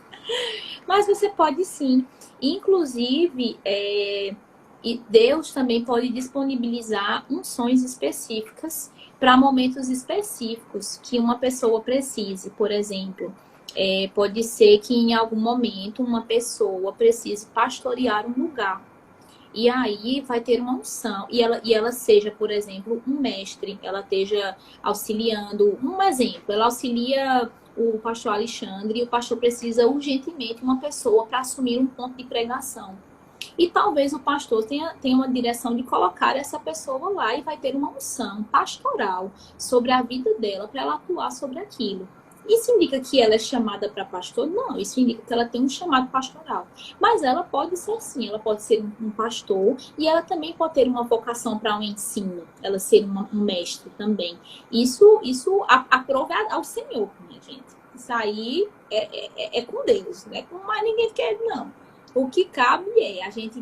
Mas você pode sim. Inclusive, Deus também pode disponibilizar unções específicas para momentos específicos que uma pessoa precise. Por exemplo, pode ser que em algum momento uma pessoa precise pastorear um lugar. E aí vai ter uma unção. E ela seja, por exemplo, um mestre. Ela esteja auxiliando. Um exemplo, ela auxilia o pastor Alexandre e o pastor precisa urgentemente de uma pessoa para assumir um ponto de pregação. E talvez o pastor tenha uma direção de colocar essa pessoa lá e vai ter uma unção pastoral sobre a vida dela para ela atuar sobre aquilo. Isso indica que ela é chamada para pastor? Não, isso indica que ela tem um chamado pastoral. Mas ela pode ser sim, ela pode ser um pastor e ela também pode ter uma vocação para um ensino, ela ser um mestre também. Isso aprove ao Senhor, minha gente. Isso aí é com Deus, não é com mais ninguém quer, não. O que cabe é a gente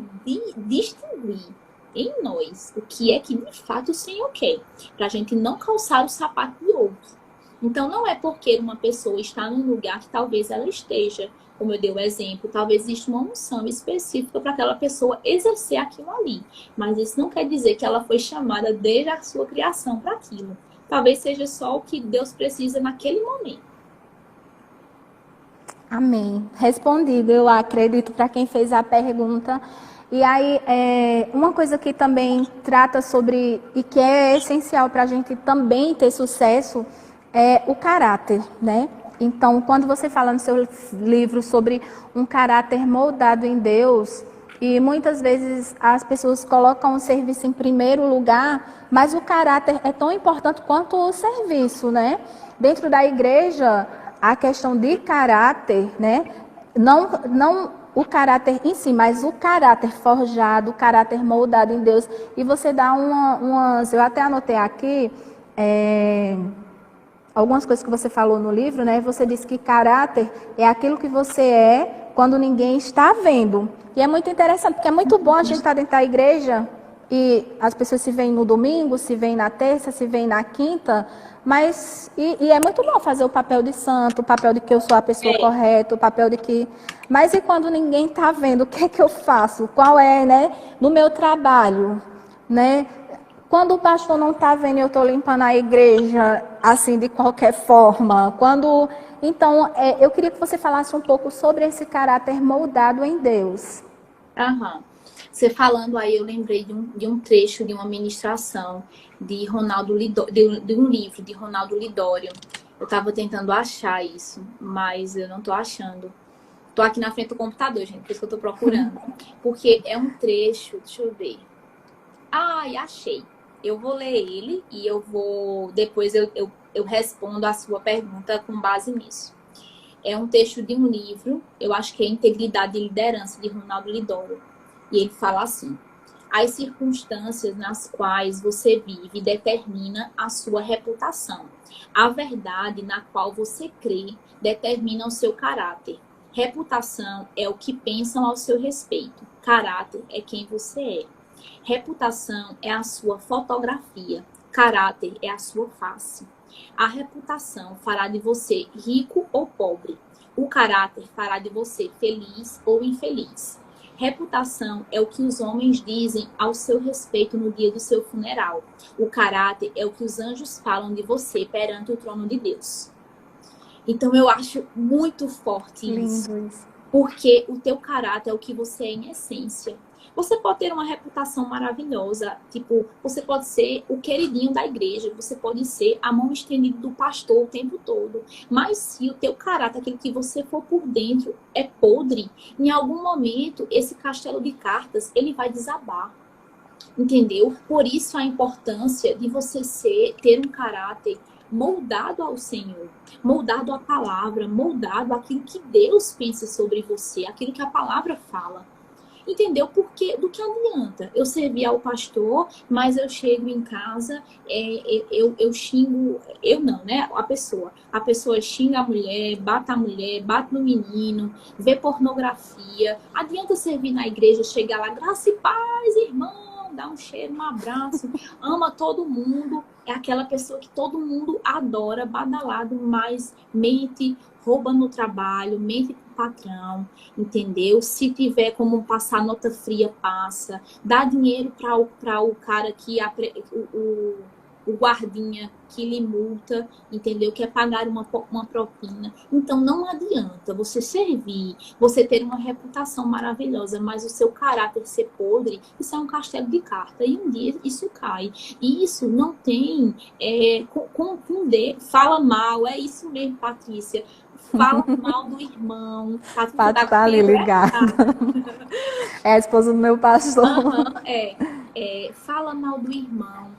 distinguir em nós o que é que de fato o Senhor quer, para a gente não calçar o sapato de outro. Então, não é porque uma pessoa está num lugar que talvez ela esteja, como eu dei o exemplo, talvez exista uma unção específica para aquela pessoa exercer aquilo ali. Mas isso não quer dizer que ela foi chamada desde a sua criação para aquilo. Talvez seja só o que Deus precisa naquele momento. Amém. Respondido, eu acredito, para quem fez a pergunta. E aí, uma coisa que também trata sobre, e que é essencial para a gente também ter sucesso, é o caráter, né? Então, quando você fala no seu livro sobre um caráter moldado em Deus, e muitas vezes as pessoas colocam o serviço em primeiro lugar, mas o caráter é tão importante quanto o serviço, né? Dentro da igreja, a questão de caráter, né? Não o caráter em si, mas o caráter forjado, o caráter moldado em Deus. E você dá umas, eu até anotei aqui, algumas coisas que você falou no livro, né? Você disse que caráter é aquilo que você é quando ninguém está vendo. E é muito interessante, porque é muito bom a gente estar dentro da igreja e as pessoas se veem no domingo, se veem na terça, se veem na quinta, mas e é muito bom fazer o papel de santo, o papel de que eu sou a pessoa correta, o papel de que... Mas e quando ninguém está vendo, o que é que eu faço? Qual é, né? No meu trabalho, né? Quando o pastor não está vendo, eu estou limpando a igreja, assim, de qualquer forma. Então, eu queria que você falasse um pouco sobre esse caráter moldado em Deus. Você falando aí, eu lembrei de um trecho de uma ministração de Ronaldo Lidório, de um livro de Ronaldo Lidório. Eu estava tentando achar isso, mas eu não estou achando. Estou aqui na frente do computador, gente, por isso que eu estou procurando. Porque é um trecho, deixa eu ver. Achei. Eu vou ler ele e depois eu respondo a sua pergunta com base nisso. É um texto de um livro, eu acho que é Integridade e Liderança, de Ronaldo Lidório. E ele fala assim: as circunstâncias nas quais você vive determina a sua reputação. A verdade na qual você crê determina o seu caráter. Reputação é o que pensam ao seu respeito. Caráter é quem você é. Reputação é a sua fotografia. Caráter é a sua face. A reputação fará de você rico ou pobre. O caráter fará de você feliz ou infeliz. Reputação é o que os homens dizem ao seu respeito no dia do seu funeral. O caráter é o que os anjos falam de você perante o trono de Deus. Então eu acho muito forte isso. Lindo isso. Porque o teu caráter é o que você é em essência. Você pode ter uma reputação maravilhosa, tipo, você pode ser o queridinho da igreja, você pode ser a mão estendida do pastor o tempo todo. Mas se o teu caráter, aquilo que você for por dentro, é podre, em algum momento esse castelo de cartas, ele vai desabar. Entendeu? Por isso a importância de você ter um caráter moldado ao Senhor, moldado à palavra, moldado àquilo que Deus pensa sobre você, aquilo que a palavra fala. Entendeu? Porque do que adianta eu servir ao pastor, mas eu chego em casa, eu xingo, eu não, né? A pessoa xinga a mulher, bate no menino, vê pornografia. Adianta servir na igreja, chegar lá, graça e paz, irmão, dá um cheiro, um abraço, ama todo mundo. É aquela pessoa que todo mundo adora, badalado, mas mente, rouba no trabalho, mente pro patrão, entendeu? Se tiver como passar nota fria, passa. Dá dinheiro para o cara que o guardinha que lhe multa, entendeu? Quer pagar uma propina. Então não adianta você servir, você ter uma reputação maravilhosa, mas o seu caráter ser podre, isso é um castelo de carta. E um dia isso cai. E isso não tem fala mal, é isso mesmo, Patrícia. Fala mal do irmão. Paty tá ali ligada. É a esposa do meu pastor. Fala mal do irmão.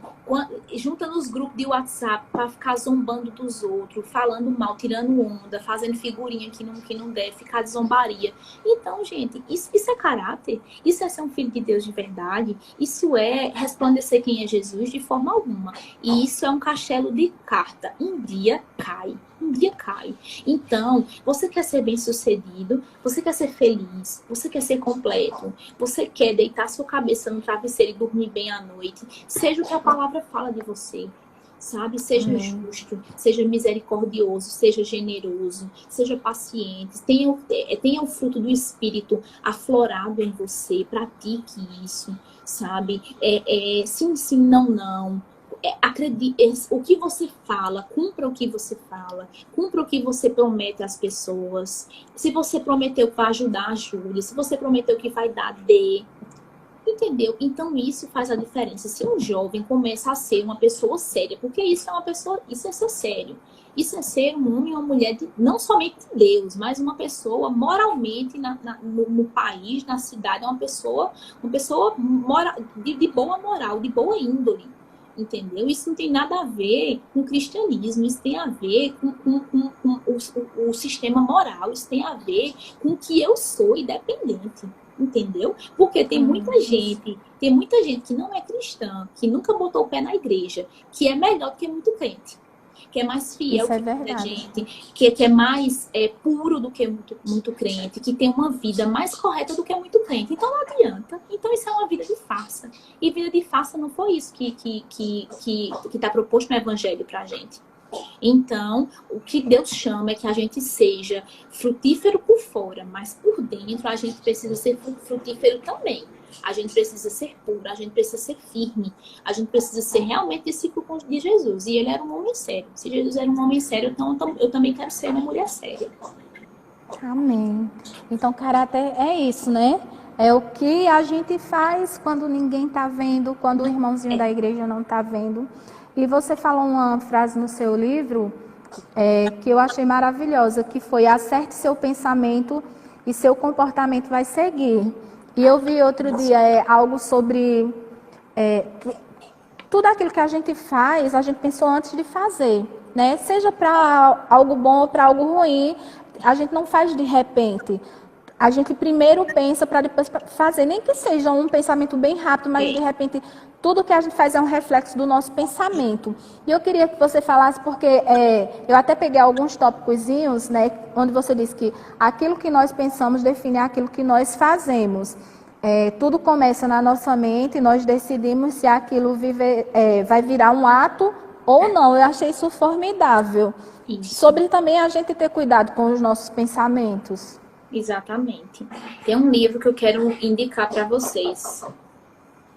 Junta nos grupos de WhatsApp para ficar zombando dos outros, falando mal, tirando onda, fazendo figurinha que não deve, ficar de zombaria. Então, gente, isso é caráter? Isso é ser um filho de Deus de verdade? Isso é resplandecer quem é Jesus de forma alguma. E isso é um castelo de carta. Um dia cai. Então, você quer ser bem-sucedido, você quer ser feliz, você quer ser completo, você quer deitar sua cabeça no travesseiro e dormir bem à noite, seja o que a palavra fala de você, sabe? Seja justo, seja misericordioso, seja generoso, seja paciente, tenha o fruto do Espírito aflorado em você, pratique isso, sabe? Sim, sim, não, não. Acredite, o que você fala, cumpra o que você fala, cumpra o que você promete às pessoas. Se você prometeu que vai ajudar, ajude. Se você prometeu que vai dar, dê. Entendeu? Então isso faz a diferença. Se um jovem começa a ser uma pessoa séria, porque isso é ser sério. Isso é ser um homem ou uma mulher, não somente de Deus, mas uma pessoa moralmente no país, na cidade, uma pessoa de boa moral, de boa índole. Entendeu? Isso não tem nada a ver com o cristianismo, isso tem a ver com o sistema moral, isso tem a ver com o que eu sou independente, entendeu? Porque tem muita gente que não é cristã, que nunca botou o pé na igreja, que é melhor do que muito crente, que é mais fiel que muita gente, que é mais puro do que muito crente, que tem uma vida mais correta do que muito crente. Então não adianta. Então isso é uma vida de farsa. E vida de farsa não foi isso que está proposto no Evangelho pra gente. Então, o que Deus chama é que a gente seja frutífero por fora, mas por dentro a gente precisa ser frutífero também. A gente precisa ser puro, a gente precisa ser firme, a gente precisa ser realmente discípulo de Jesus. E ele era um homem sério. Se Jesus era um homem sério, então eu também quero ser uma mulher séria. Amém. Então, caráter é isso, né? É o que a gente faz quando ninguém está vendo, quando o irmãozinho da igreja não está vendo. E você falou uma frase no seu livro que eu achei maravilhosa, que foi: acerte seu pensamento e seu comportamento vai seguir. E eu vi outro dia algo sobre tudo aquilo que a gente faz, a gente pensou antes de fazer, né? Seja para algo bom ou para algo ruim, a gente não faz de repente. a gente primeiro pensa para depois fazer, nem que seja um pensamento bem rápido, mas de repente tudo que a gente faz é um reflexo do nosso pensamento. E eu queria que você falasse, porque eu até peguei alguns tópicozinhos, né, onde você disse que aquilo que nós pensamos define aquilo que nós fazemos. Tudo começa na nossa mente e nós decidimos se aquilo vai virar um ato ou não. Eu achei isso formidável. Isso. Sobre também a gente ter cuidado com os nossos pensamentos. Exatamente. Tem um livro que eu quero indicar para vocês.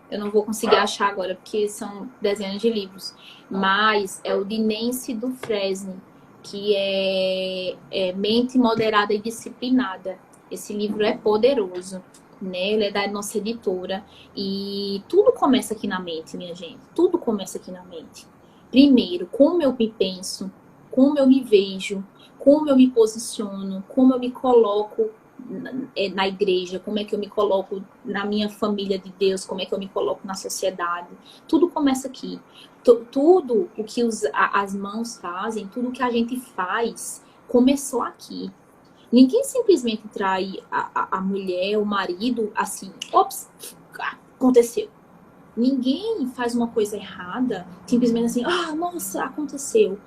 Eu não vou conseguir achar agora, porque são dezenas de livros. Mas é o de Nancy Dufresne, que é Mente Moderada e Disciplinada. Esse livro é poderoso, né? Ele é da nossa editora. E tudo começa aqui na mente, minha gente. Tudo começa aqui na mente. Primeiro, como eu me penso, como eu me vejo, como eu me posiciono, como eu me coloco na igreja, como é que eu me coloco na minha família de Deus, como é que eu me coloco na sociedade. Tudo começa aqui. Tudo o que as mãos fazem, tudo o que a gente faz, começou aqui. Ninguém simplesmente trai a mulher, o marido, assim, ops, aconteceu. Ninguém faz uma coisa errada, simplesmente assim, nossa, aconteceu.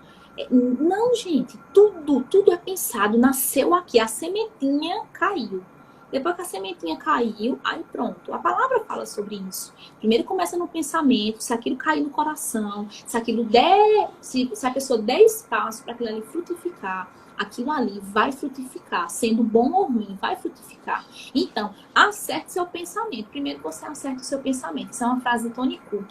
Não, gente, tudo é pensado, nasceu aqui, a sementinha caiu. Depois que a sementinha caiu, aí pronto. A palavra fala sobre isso. Primeiro começa no pensamento, se aquilo cair no coração, se aquilo se a pessoa der espaço para aquilo ali frutificar, aquilo ali vai frutificar, sendo bom ou ruim, vai frutificar. Então, acerte seu pensamento. Primeiro você acerta o seu pensamento. Isso é uma frase de Tony Cook.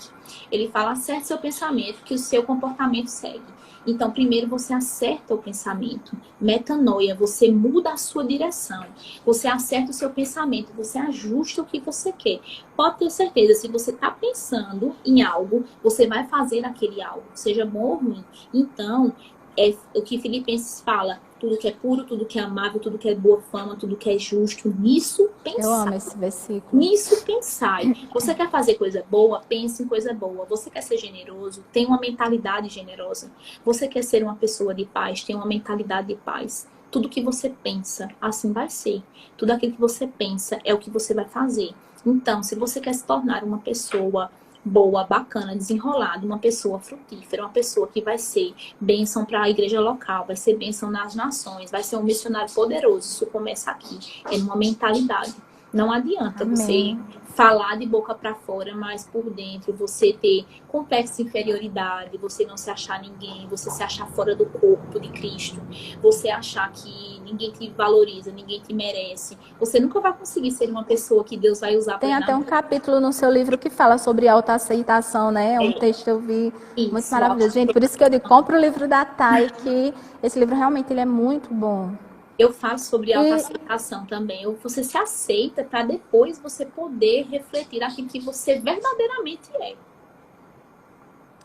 Ele fala, acerte seu pensamento, que o seu comportamento segue. Então, primeiro você acerta o pensamento. Metanoia, você muda a sua direção. Você acerta o seu pensamento, você ajusta o que você quer. Pode ter certeza, se você está pensando em algo, você vai fazer aquele algo, seja bom ou ruim. Então, é o que Filipenses fala, tudo que é puro, tudo que é amável, tudo que é boa fama, tudo que é justo, nisso pensai. Eu amo esse versículo. Nisso pensai. Você quer fazer coisa boa? Pense em coisa boa. Você quer ser generoso? Tenha uma mentalidade generosa. Você quer ser uma pessoa de paz? Tenha uma mentalidade de paz. Tudo que você pensa, assim vai ser. Tudo aquilo que você pensa é o que você vai fazer. Então, se você quer se tornar uma pessoa boa, bacana, desenrolada, uma pessoa frutífera, uma pessoa que vai ser bênção para a igreja local, vai ser bênção nas nações, vai ser um missionário poderoso. Isso começa aqui, é numa mentalidade. Não adianta você falar de boca para fora, mas por dentro você ter complexo de inferioridade, você não se achar ninguém, você se achar fora do corpo de Cristo, você achar que ninguém te valoriza, ninguém te merece. Você nunca vai conseguir ser uma pessoa que Deus vai usar. Tem até um capítulo no seu livro que fala sobre autoaceitação, né? É um texto que eu vi muito maravilhoso. Gente, por isso que eu digo, compra o livro da Thay, que esse livro realmente ele é muito bom. Eu falo sobre autoaceitação também. Você se aceita para depois você poder refletir aquilo que você verdadeiramente é.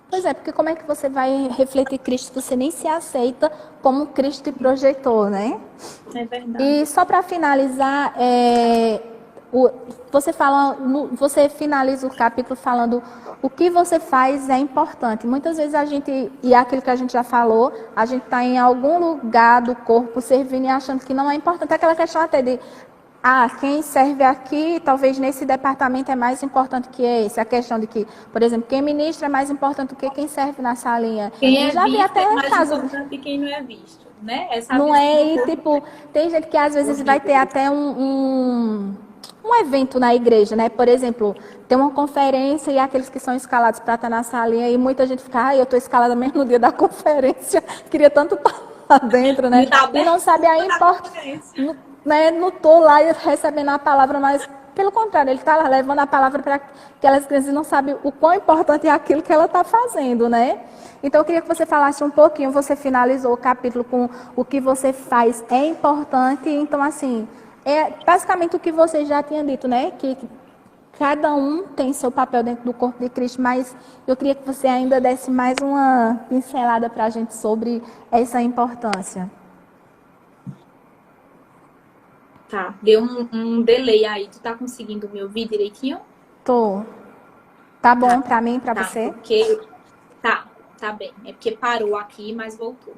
Pois é, porque como é que você vai refletir Cristo se você nem se aceita como Cristo te projetou, né? É verdade. E só para finalizar, você finaliza o capítulo falando o que você faz é importante. Muitas vezes e é aquilo que a gente já falou, a gente está em algum lugar do corpo servindo e achando que não é importante. Aquela questão até de, quem serve aqui, talvez nesse departamento é mais importante que esse. A questão de que, por exemplo, quem ministra é mais importante do que quem serve na salinha. Quem é já vi visto até é mais casos importante que quem não é visto, né? não é, e tipo, tem gente que às vezes vai ter até um evento na igreja, né? Por exemplo, tem uma conferência e aqueles que são escalados para estar na salinha e muita gente fica, eu estou escalada mesmo no dia da conferência, queria tanto estar lá dentro, né? E não sabe a importância, né? Não estou lá recebendo a palavra, mas pelo contrário, ele está lá levando a palavra para aquelas crianças e não sabe o quão importante é aquilo que ela está fazendo, né? Então, eu queria que você falasse um pouquinho, você finalizou o capítulo com o que você faz é importante, então, assim, é basicamente o que você já tinha dito, né? Que cada um tem seu papel dentro do corpo de Cristo, mas eu queria que você ainda desse mais uma pincelada para a gente sobre essa importância. Tá, deu um delay aí. Tu tá conseguindo me ouvir direitinho? Tô. Tá bom para mim, para você? Porque tá bem. É porque parou aqui, mas voltou.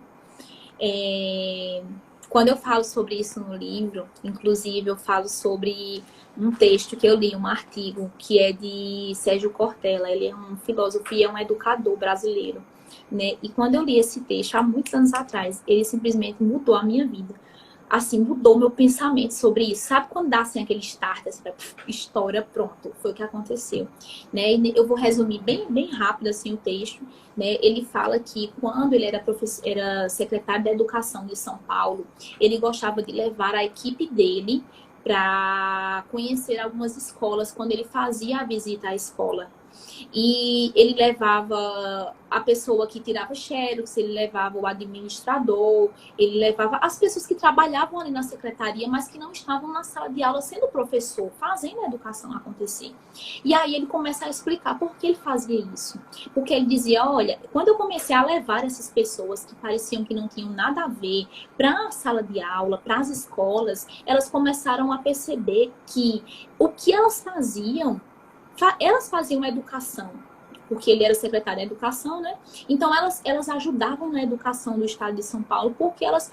Quando eu falo sobre isso no livro, inclusive eu falo sobre um texto que eu li, um artigo, que é de Sérgio Cortella. Ele é um filósofo e é um educador brasileiro, né? E quando eu li esse texto, há muitos anos atrás, ele simplesmente mudou a minha vida. Assim, mudou meu pensamento sobre isso. Sabe quando dá assim aquele start, assim, história, pronto, foi o que aconteceu, né? E eu vou resumir bem rápido assim o texto, né? Ele fala que quando ele era secretário da Educação de São Paulo, ele gostava de levar a equipe dele para conhecer algumas escolas quando ele fazia a visita à escola. E ele levava a pessoa que tirava xerox, ele levava o administrador, ele levava as pessoas que trabalhavam ali na secretaria, mas que não estavam na sala de aula sendo professor, fazendo a educação acontecer. E aí ele começa a explicar por que ele fazia isso. Porque ele dizia, olha, quando eu comecei a levar essas pessoas que pareciam que não tinham nada a ver para a sala de aula, para as escolas, elas começaram a perceber que o que elas faziam educação, porque ele era secretário da educação, né? Então elas ajudavam na educação do estado de São Paulo, porque elas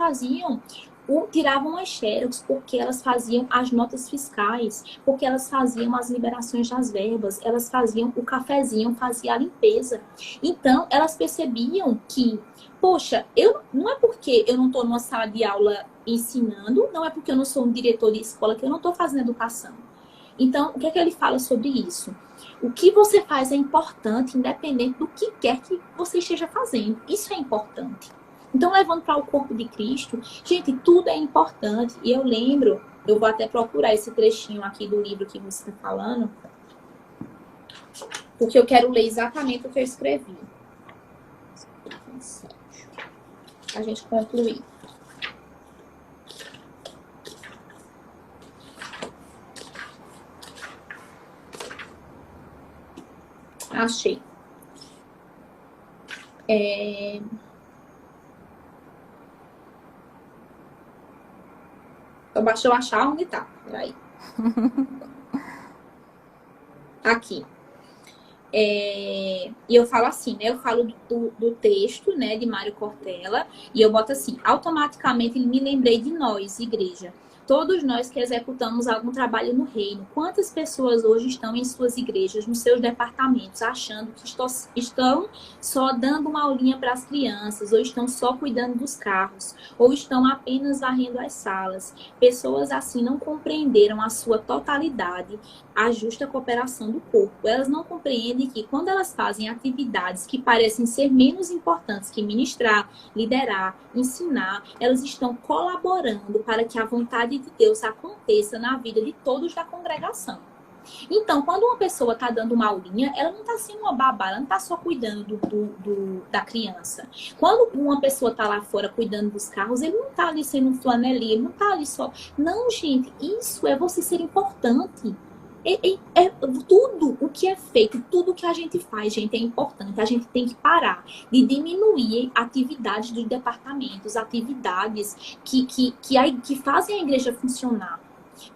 tiravam as xerox, porque elas faziam as notas fiscais, porque elas faziam as liberações das verbas, elas faziam o cafezinho, faziam a limpeza. Então elas percebiam que, poxa, não é porque eu não estou numa sala de aula ensinando, não é porque eu não sou um diretor de escola que eu não estou fazendo educação. Então, o que é que ele fala sobre isso? O que você faz é importante, independente do que quer que você esteja fazendo. Isso é importante. Então, levando para o corpo de Cristo, gente, tudo é importante. E eu lembro, eu vou até procurar esse trechinho aqui do livro que você está falando, porque eu quero ler exatamente o que eu escrevi. A gente concluir. Achei. Deixa eu achar onde tá. Peraí. Aqui. E eu falo assim, né? Eu falo do texto, né, de Mário Cortella, e eu boto assim, automaticamente me lembrei de nós, igreja. Todos nós que executamos algum trabalho no reino. Quantas pessoas hoje estão em suas igrejas, nos seus departamentos, achando que estão só dando uma aulinha para as crianças, ou estão só cuidando dos carros, ou estão apenas varrendo as salas. Pessoas assim não compreenderam a sua totalidade, a justa cooperação do corpo. Elas não compreendem que quando elas fazem atividades que parecem ser menos importantes que ministrar, liderar, ensinar, elas estão colaborando para que a vontade de Deus aconteça na vida de todos da congregação. Então, quando uma pessoa está dando uma aulinha, ela não está sendo uma babá, ela não está só cuidando da criança. Quando uma pessoa está lá fora cuidando dos carros, ele não está ali sendo um flanelinha, ele não está ali só... Não, gente, isso é você ser importante. Tudo o que é feito, tudo o que a gente faz, gente, é importante. A gente tem que parar de diminuir atividades dos departamentos, atividades que fazem a igreja funcionar.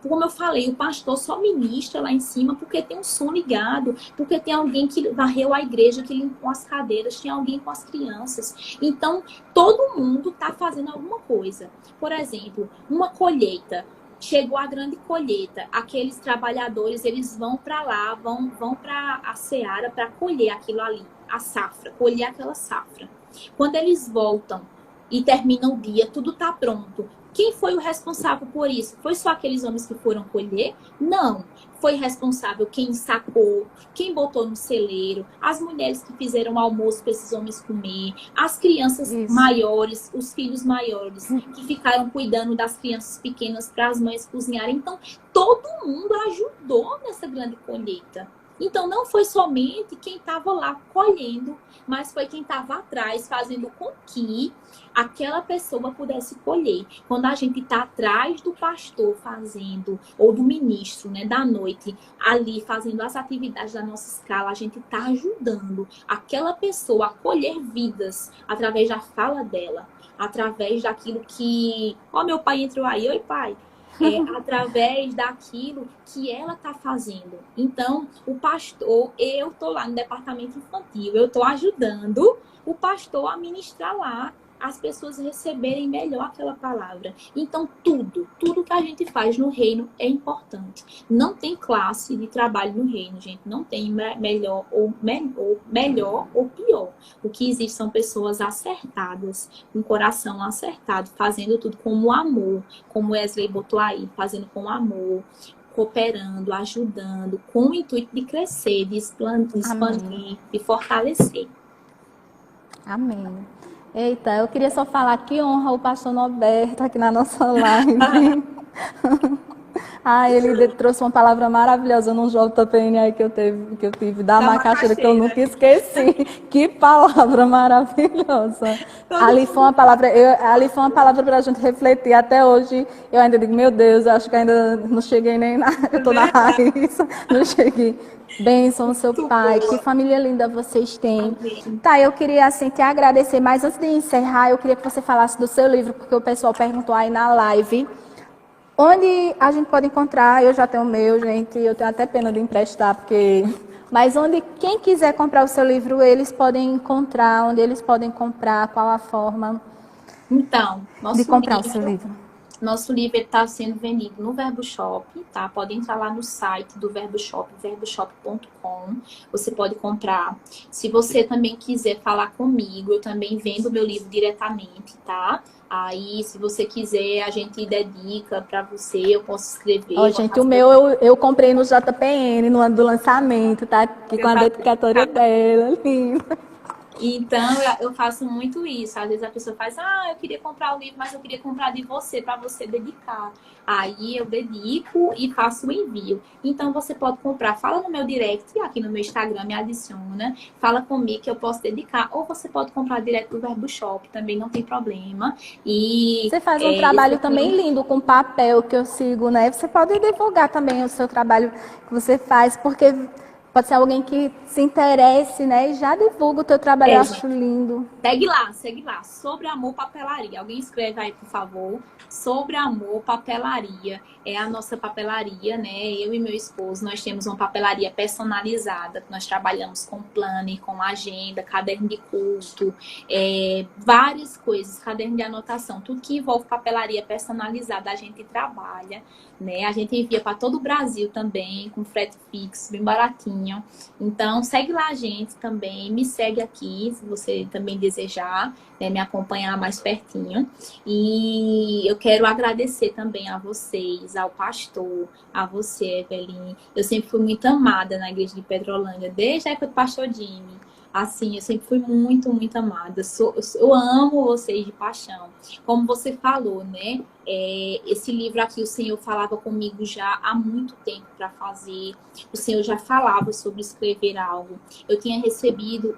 Como eu falei, o pastor só ministra lá em cima porque tem um som ligado, porque tem alguém que varreu a igreja, que limpou as cadeiras, tem alguém com as crianças. Então, todo mundo está fazendo alguma coisa. Por exemplo, uma colheita. Chegou a grande colheita, aqueles trabalhadores, eles vão para lá, vão para a seara para colher aquilo ali, a safra, colher aquela safra. Quando eles voltam e terminam o dia, tudo está pronto. Quem foi o responsável por isso? Foi só aqueles homens que foram colher? Não. Foi responsável quem sacou, quem botou no celeiro, as mulheres que fizeram o almoço para esses homens comer, as crianças maiores, os filhos maiores, que ficaram cuidando das crianças pequenas para as mães cozinharem. Então, todo mundo ajudou nessa grande colheita. Então, não foi somente quem estava lá colhendo, mas foi quem estava atrás, fazendo com que aquela pessoa pudesse colher. Quando a gente está atrás do pastor fazendo, ou do ministro, né, da noite, ali fazendo as atividades da nossa escala, a gente está ajudando aquela pessoa a colher vidas através da fala dela, através daquilo que... Ó, meu pai entrou aí. Oi, pai. Através daquilo que ela está fazendo. Então, o pastor, eu estou lá no departamento infantil, eu estou ajudando o pastor a ministrar lá as pessoas receberem melhor aquela palavra. Então, tudo que a gente faz no reino é importante. Não tem classe de trabalho no reino, gente. Não tem melhor ou pior. O que existe são pessoas acertadas, com o coração acertado, fazendo tudo com amor, como Wesley botou aí, fazendo com amor, cooperando, ajudando, com o intuito de crescer, de expandir, de fortalecer. Amém. Eita, eu queria só falar que honra o pastor Norberto aqui na nossa live. Ele trouxe uma palavra maravilhosa no JPN aí que eu tive da macaxeira, que eu nunca esqueci. Que palavra maravilhosa. Ali foi uma palavra para a gente refletir. Até hoje eu ainda digo, meu Deus, eu acho que ainda não cheguei nem na... Eu tô na raiz, não cheguei. Bênção, seu pai, que família linda vocês têm. Tá, eu queria assim te agradecer, mas antes de encerrar, eu queria que você falasse do seu livro, porque o pessoal perguntou aí na live. Onde a gente pode encontrar? Eu já tenho o meu, gente, eu tenho até pena de emprestar, porque... Mas onde quem quiser comprar o seu livro, eles podem encontrar, onde eles podem comprar, qual a forma então, de comprar o seu livro? Nosso livro está sendo vendido no Verbo Shop, tá? Pode entrar lá no site do Verbo Shop, verboshop.com. Você pode comprar. Se você também quiser falar comigo, eu também vendo meu livro diretamente, tá? Aí, se você quiser, a gente dedica para você, eu posso escrever. Gente, o meu eu comprei no JPN, no ano do lançamento, tá? Aqui com a dedicatória dela, linda. Então, eu faço muito isso. Às vezes a pessoa faz, eu queria comprar o livro, mas eu queria comprar de você, para você dedicar. Aí eu dedico e faço o envio. Então, você pode comprar. Fala no meu direct, aqui no meu Instagram, me adiciona. Fala comigo que eu posso dedicar. Ou você pode comprar direto do Verbo Shop, também não tem problema. E você faz um trabalho também lindo com papel que eu sigo, né? Você pode divulgar também o seu trabalho que você faz, porque... Pode ser alguém que se interesse, né? E já divulga o teu trabalho, eu acho lindo. Segue lá. Sobre Amor Papelaria. Alguém escreve aí, por favor. Sobre Amor Papelaria. É a nossa papelaria, né? Eu e meu esposo, nós temos uma papelaria personalizada. Nós trabalhamos com planner, com agenda, caderno de culto, várias coisas, caderno de anotação. Tudo que envolve papelaria personalizada, a gente trabalha, né? A gente envia para todo o Brasil também, com frete fixo, bem baratinho. Então, segue lá a gente também, me segue aqui, se você também desejar, né, me acompanhar mais pertinho. E eu quero agradecer também a vocês, ao pastor, a você, Eveline. Eu sempre fui muito amada na igreja de Petrolândia, desde a época do pastor Jimmy. Assim, eu sempre fui muito, muito amada. Eu amo vocês de paixão. Como você falou, né? Esse livro aqui, o Senhor falava comigo já há muito tempo para fazer. O Senhor já falava sobre escrever algo. Eu tinha recebido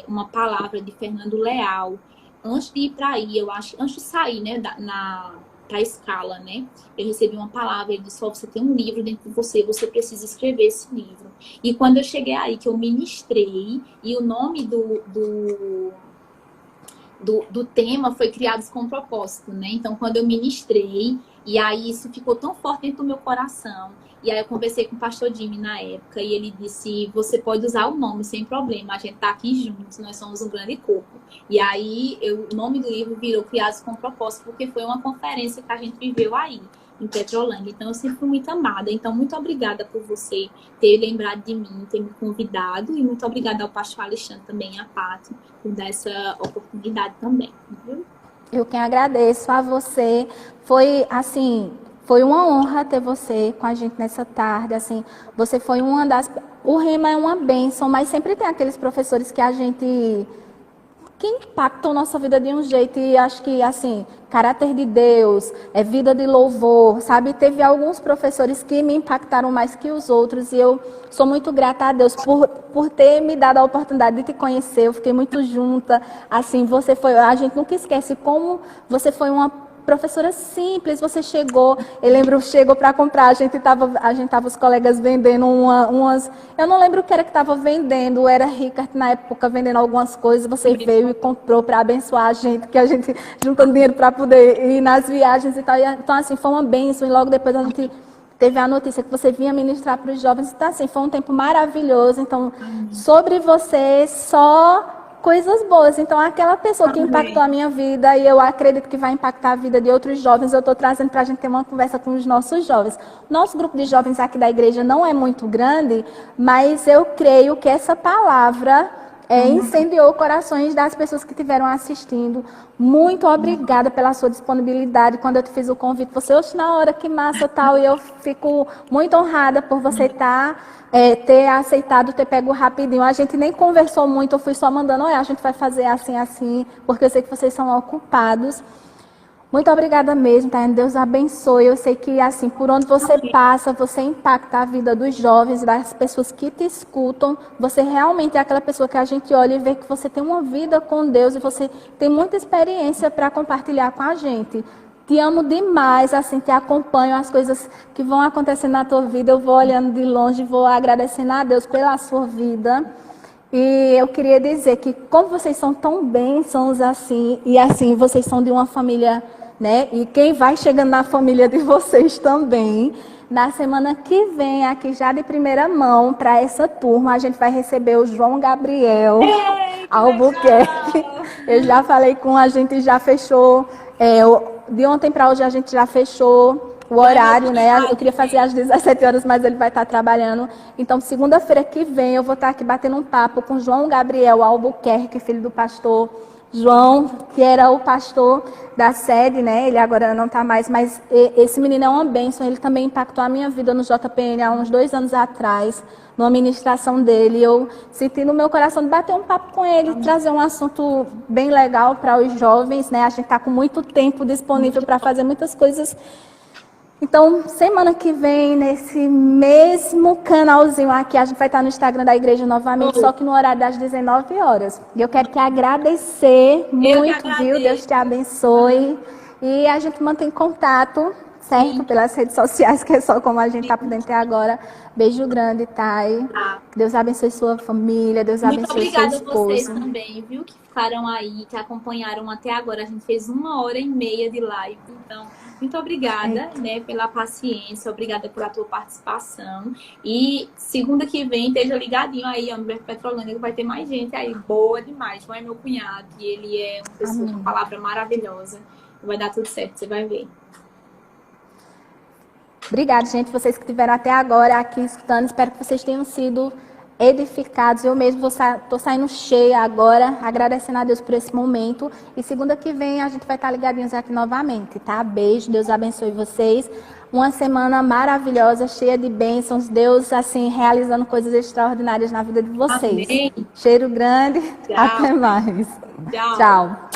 uma palavra de Fernando Leal. Antes de ir para aí, eu acho, antes de sair, né, para a escala, né? Eu recebi uma palavra, ele disse, você tem um livro dentro de você, você precisa escrever esse livro. E quando eu cheguei aí, que eu ministrei, e o nome do tema foi Criados com Propósito, né? Então, quando eu ministrei, e aí isso ficou tão forte dentro do meu coração, e aí eu conversei com o pastor Jimmy na época, e ele disse, você pode usar o nome sem problema, a gente tá aqui juntos, nós somos um grande corpo. E aí, o nome do livro virou Criados com Propósito, porque foi uma conferência que a gente viveu aí, em Petrolândia. Então, eu sempre fui muito amada. Então, muito obrigada por você ter lembrado de mim, ter me convidado, e muito obrigada ao pastor Alexandre também, a Paty, por dar essa oportunidade também. Viu? Eu que agradeço a você. Foi, assim... Foi uma honra ter você com a gente nessa tarde, assim, você foi uma das... O Rema é uma bênção, mas sempre tem aqueles professores que a gente... que impactam nossa vida de um jeito, e acho que, assim, caráter de Deus, vida de louvor, sabe? Teve alguns professores que me impactaram mais que os outros, e eu sou muito grata a Deus por ter me dado a oportunidade de te conhecer, eu fiquei muito junta, assim, você foi... A gente nunca esquece como você foi uma professora simples, você chegou, eu lembro, chegou para comprar, a gente tava os colegas vendendo umas, eu não lembro o que era que estava vendendo, era Rickard na época vendendo algumas coisas, você veio e comprou para abençoar a gente, que a gente juntando dinheiro para poder ir nas viagens e tal, então assim, foi uma bênção, e logo depois a gente teve a notícia que você vinha ministrar para os jovens, então assim, foi um tempo maravilhoso, então sobre você só coisas boas. Então, aquela pessoa que impactou a minha vida e eu acredito que vai impactar a vida de outros jovens, eu estou trazendo para a gente ter uma conversa com os nossos jovens. Nosso grupo de jovens aqui da igreja não é muito grande, mas eu creio que essa palavra incendiou corações das pessoas que estiveram assistindo. Muito obrigada pela sua disponibilidade. Quando eu te fiz o convite, você, oxe, na hora, que massa, tal. E eu fico muito honrada por você ter aceitado, ter pego rapidinho. A gente nem conversou muito, eu fui só mandando, olha, a gente vai fazer assim, assim, porque eu sei que vocês são ocupados. Muito obrigada mesmo, Tayane. Deus abençoe. Eu sei que, assim, por onde você passa, você impacta a vida dos jovens, das pessoas que te escutam. Você realmente é aquela pessoa que a gente olha e vê que você tem uma vida com Deus e você tem muita experiência para compartilhar com a gente. Te amo demais, assim, te acompanho, as coisas que vão acontecendo na tua vida. Eu vou olhando de longe, vou agradecendo a Deus pela sua vida. E eu queria dizer que, como vocês são tão bênçãos assim, e assim, vocês são de uma família, né? E quem vai chegando na família de vocês também, na semana que vem, aqui já de primeira mão, para essa turma, a gente vai receber o João Gabriel Albuquerque. Eu já falei com a gente, já fechou, de ontem para hoje a gente já fechou o horário, né? Eu queria fazer às 17 horas, mas ele vai estar trabalhando. Então, segunda-feira que vem, eu vou estar aqui batendo um papo com João Gabriel Albuquerque, filho do pastor João, que era o pastor da sede, né? Ele agora não está mais, mas esse menino é uma bênção. Ele também impactou a minha vida no JPN há uns 2 anos atrás, numa ministração dele. Eu senti no meu coração de bater um papo com ele, trazer um assunto bem legal para os jovens, né? A gente está com muito tempo disponível para fazer muitas coisas. Então, semana que vem, nesse mesmo canalzinho aqui, a gente vai estar no Instagram da igreja novamente, só que no horário das 19 horas. E eu quero te agradecer muito, viu? Deus te abençoe. E a gente mantém contato, certo? Pelas redes sociais, que é só como a gente está podendo ter agora. Beijo grande, Thay. Deus abençoe sua família, Deus abençoe seu esposo. Muito obrigada a vocês também, viu? Que ficaram aí, que acompanharam até agora. A gente fez 1h30 de live, então... Muito obrigada, né, pela paciência, obrigada pela tua participação. E segunda que vem, esteja ligadinho aí, Humberto Petrolândia, que vai ter mais gente aí, boa demais. João é meu cunhado, e ele é uma pessoa com uma palavra maravilhosa. Vai dar tudo certo, você vai ver. Obrigada, gente, vocês que estiveram até agora aqui escutando. Espero que vocês tenham sido edificados. Eu mesmo estou saindo cheia agora, agradecendo a Deus por esse momento. E segunda que vem a gente vai estar ligadinhos aqui novamente, tá? Beijo, Deus abençoe vocês. Uma semana maravilhosa, cheia de bênçãos. Deus, assim, realizando coisas extraordinárias na vida de vocês. Amém. Cheiro grande. Tchau. Até mais. Tchau. Tchau.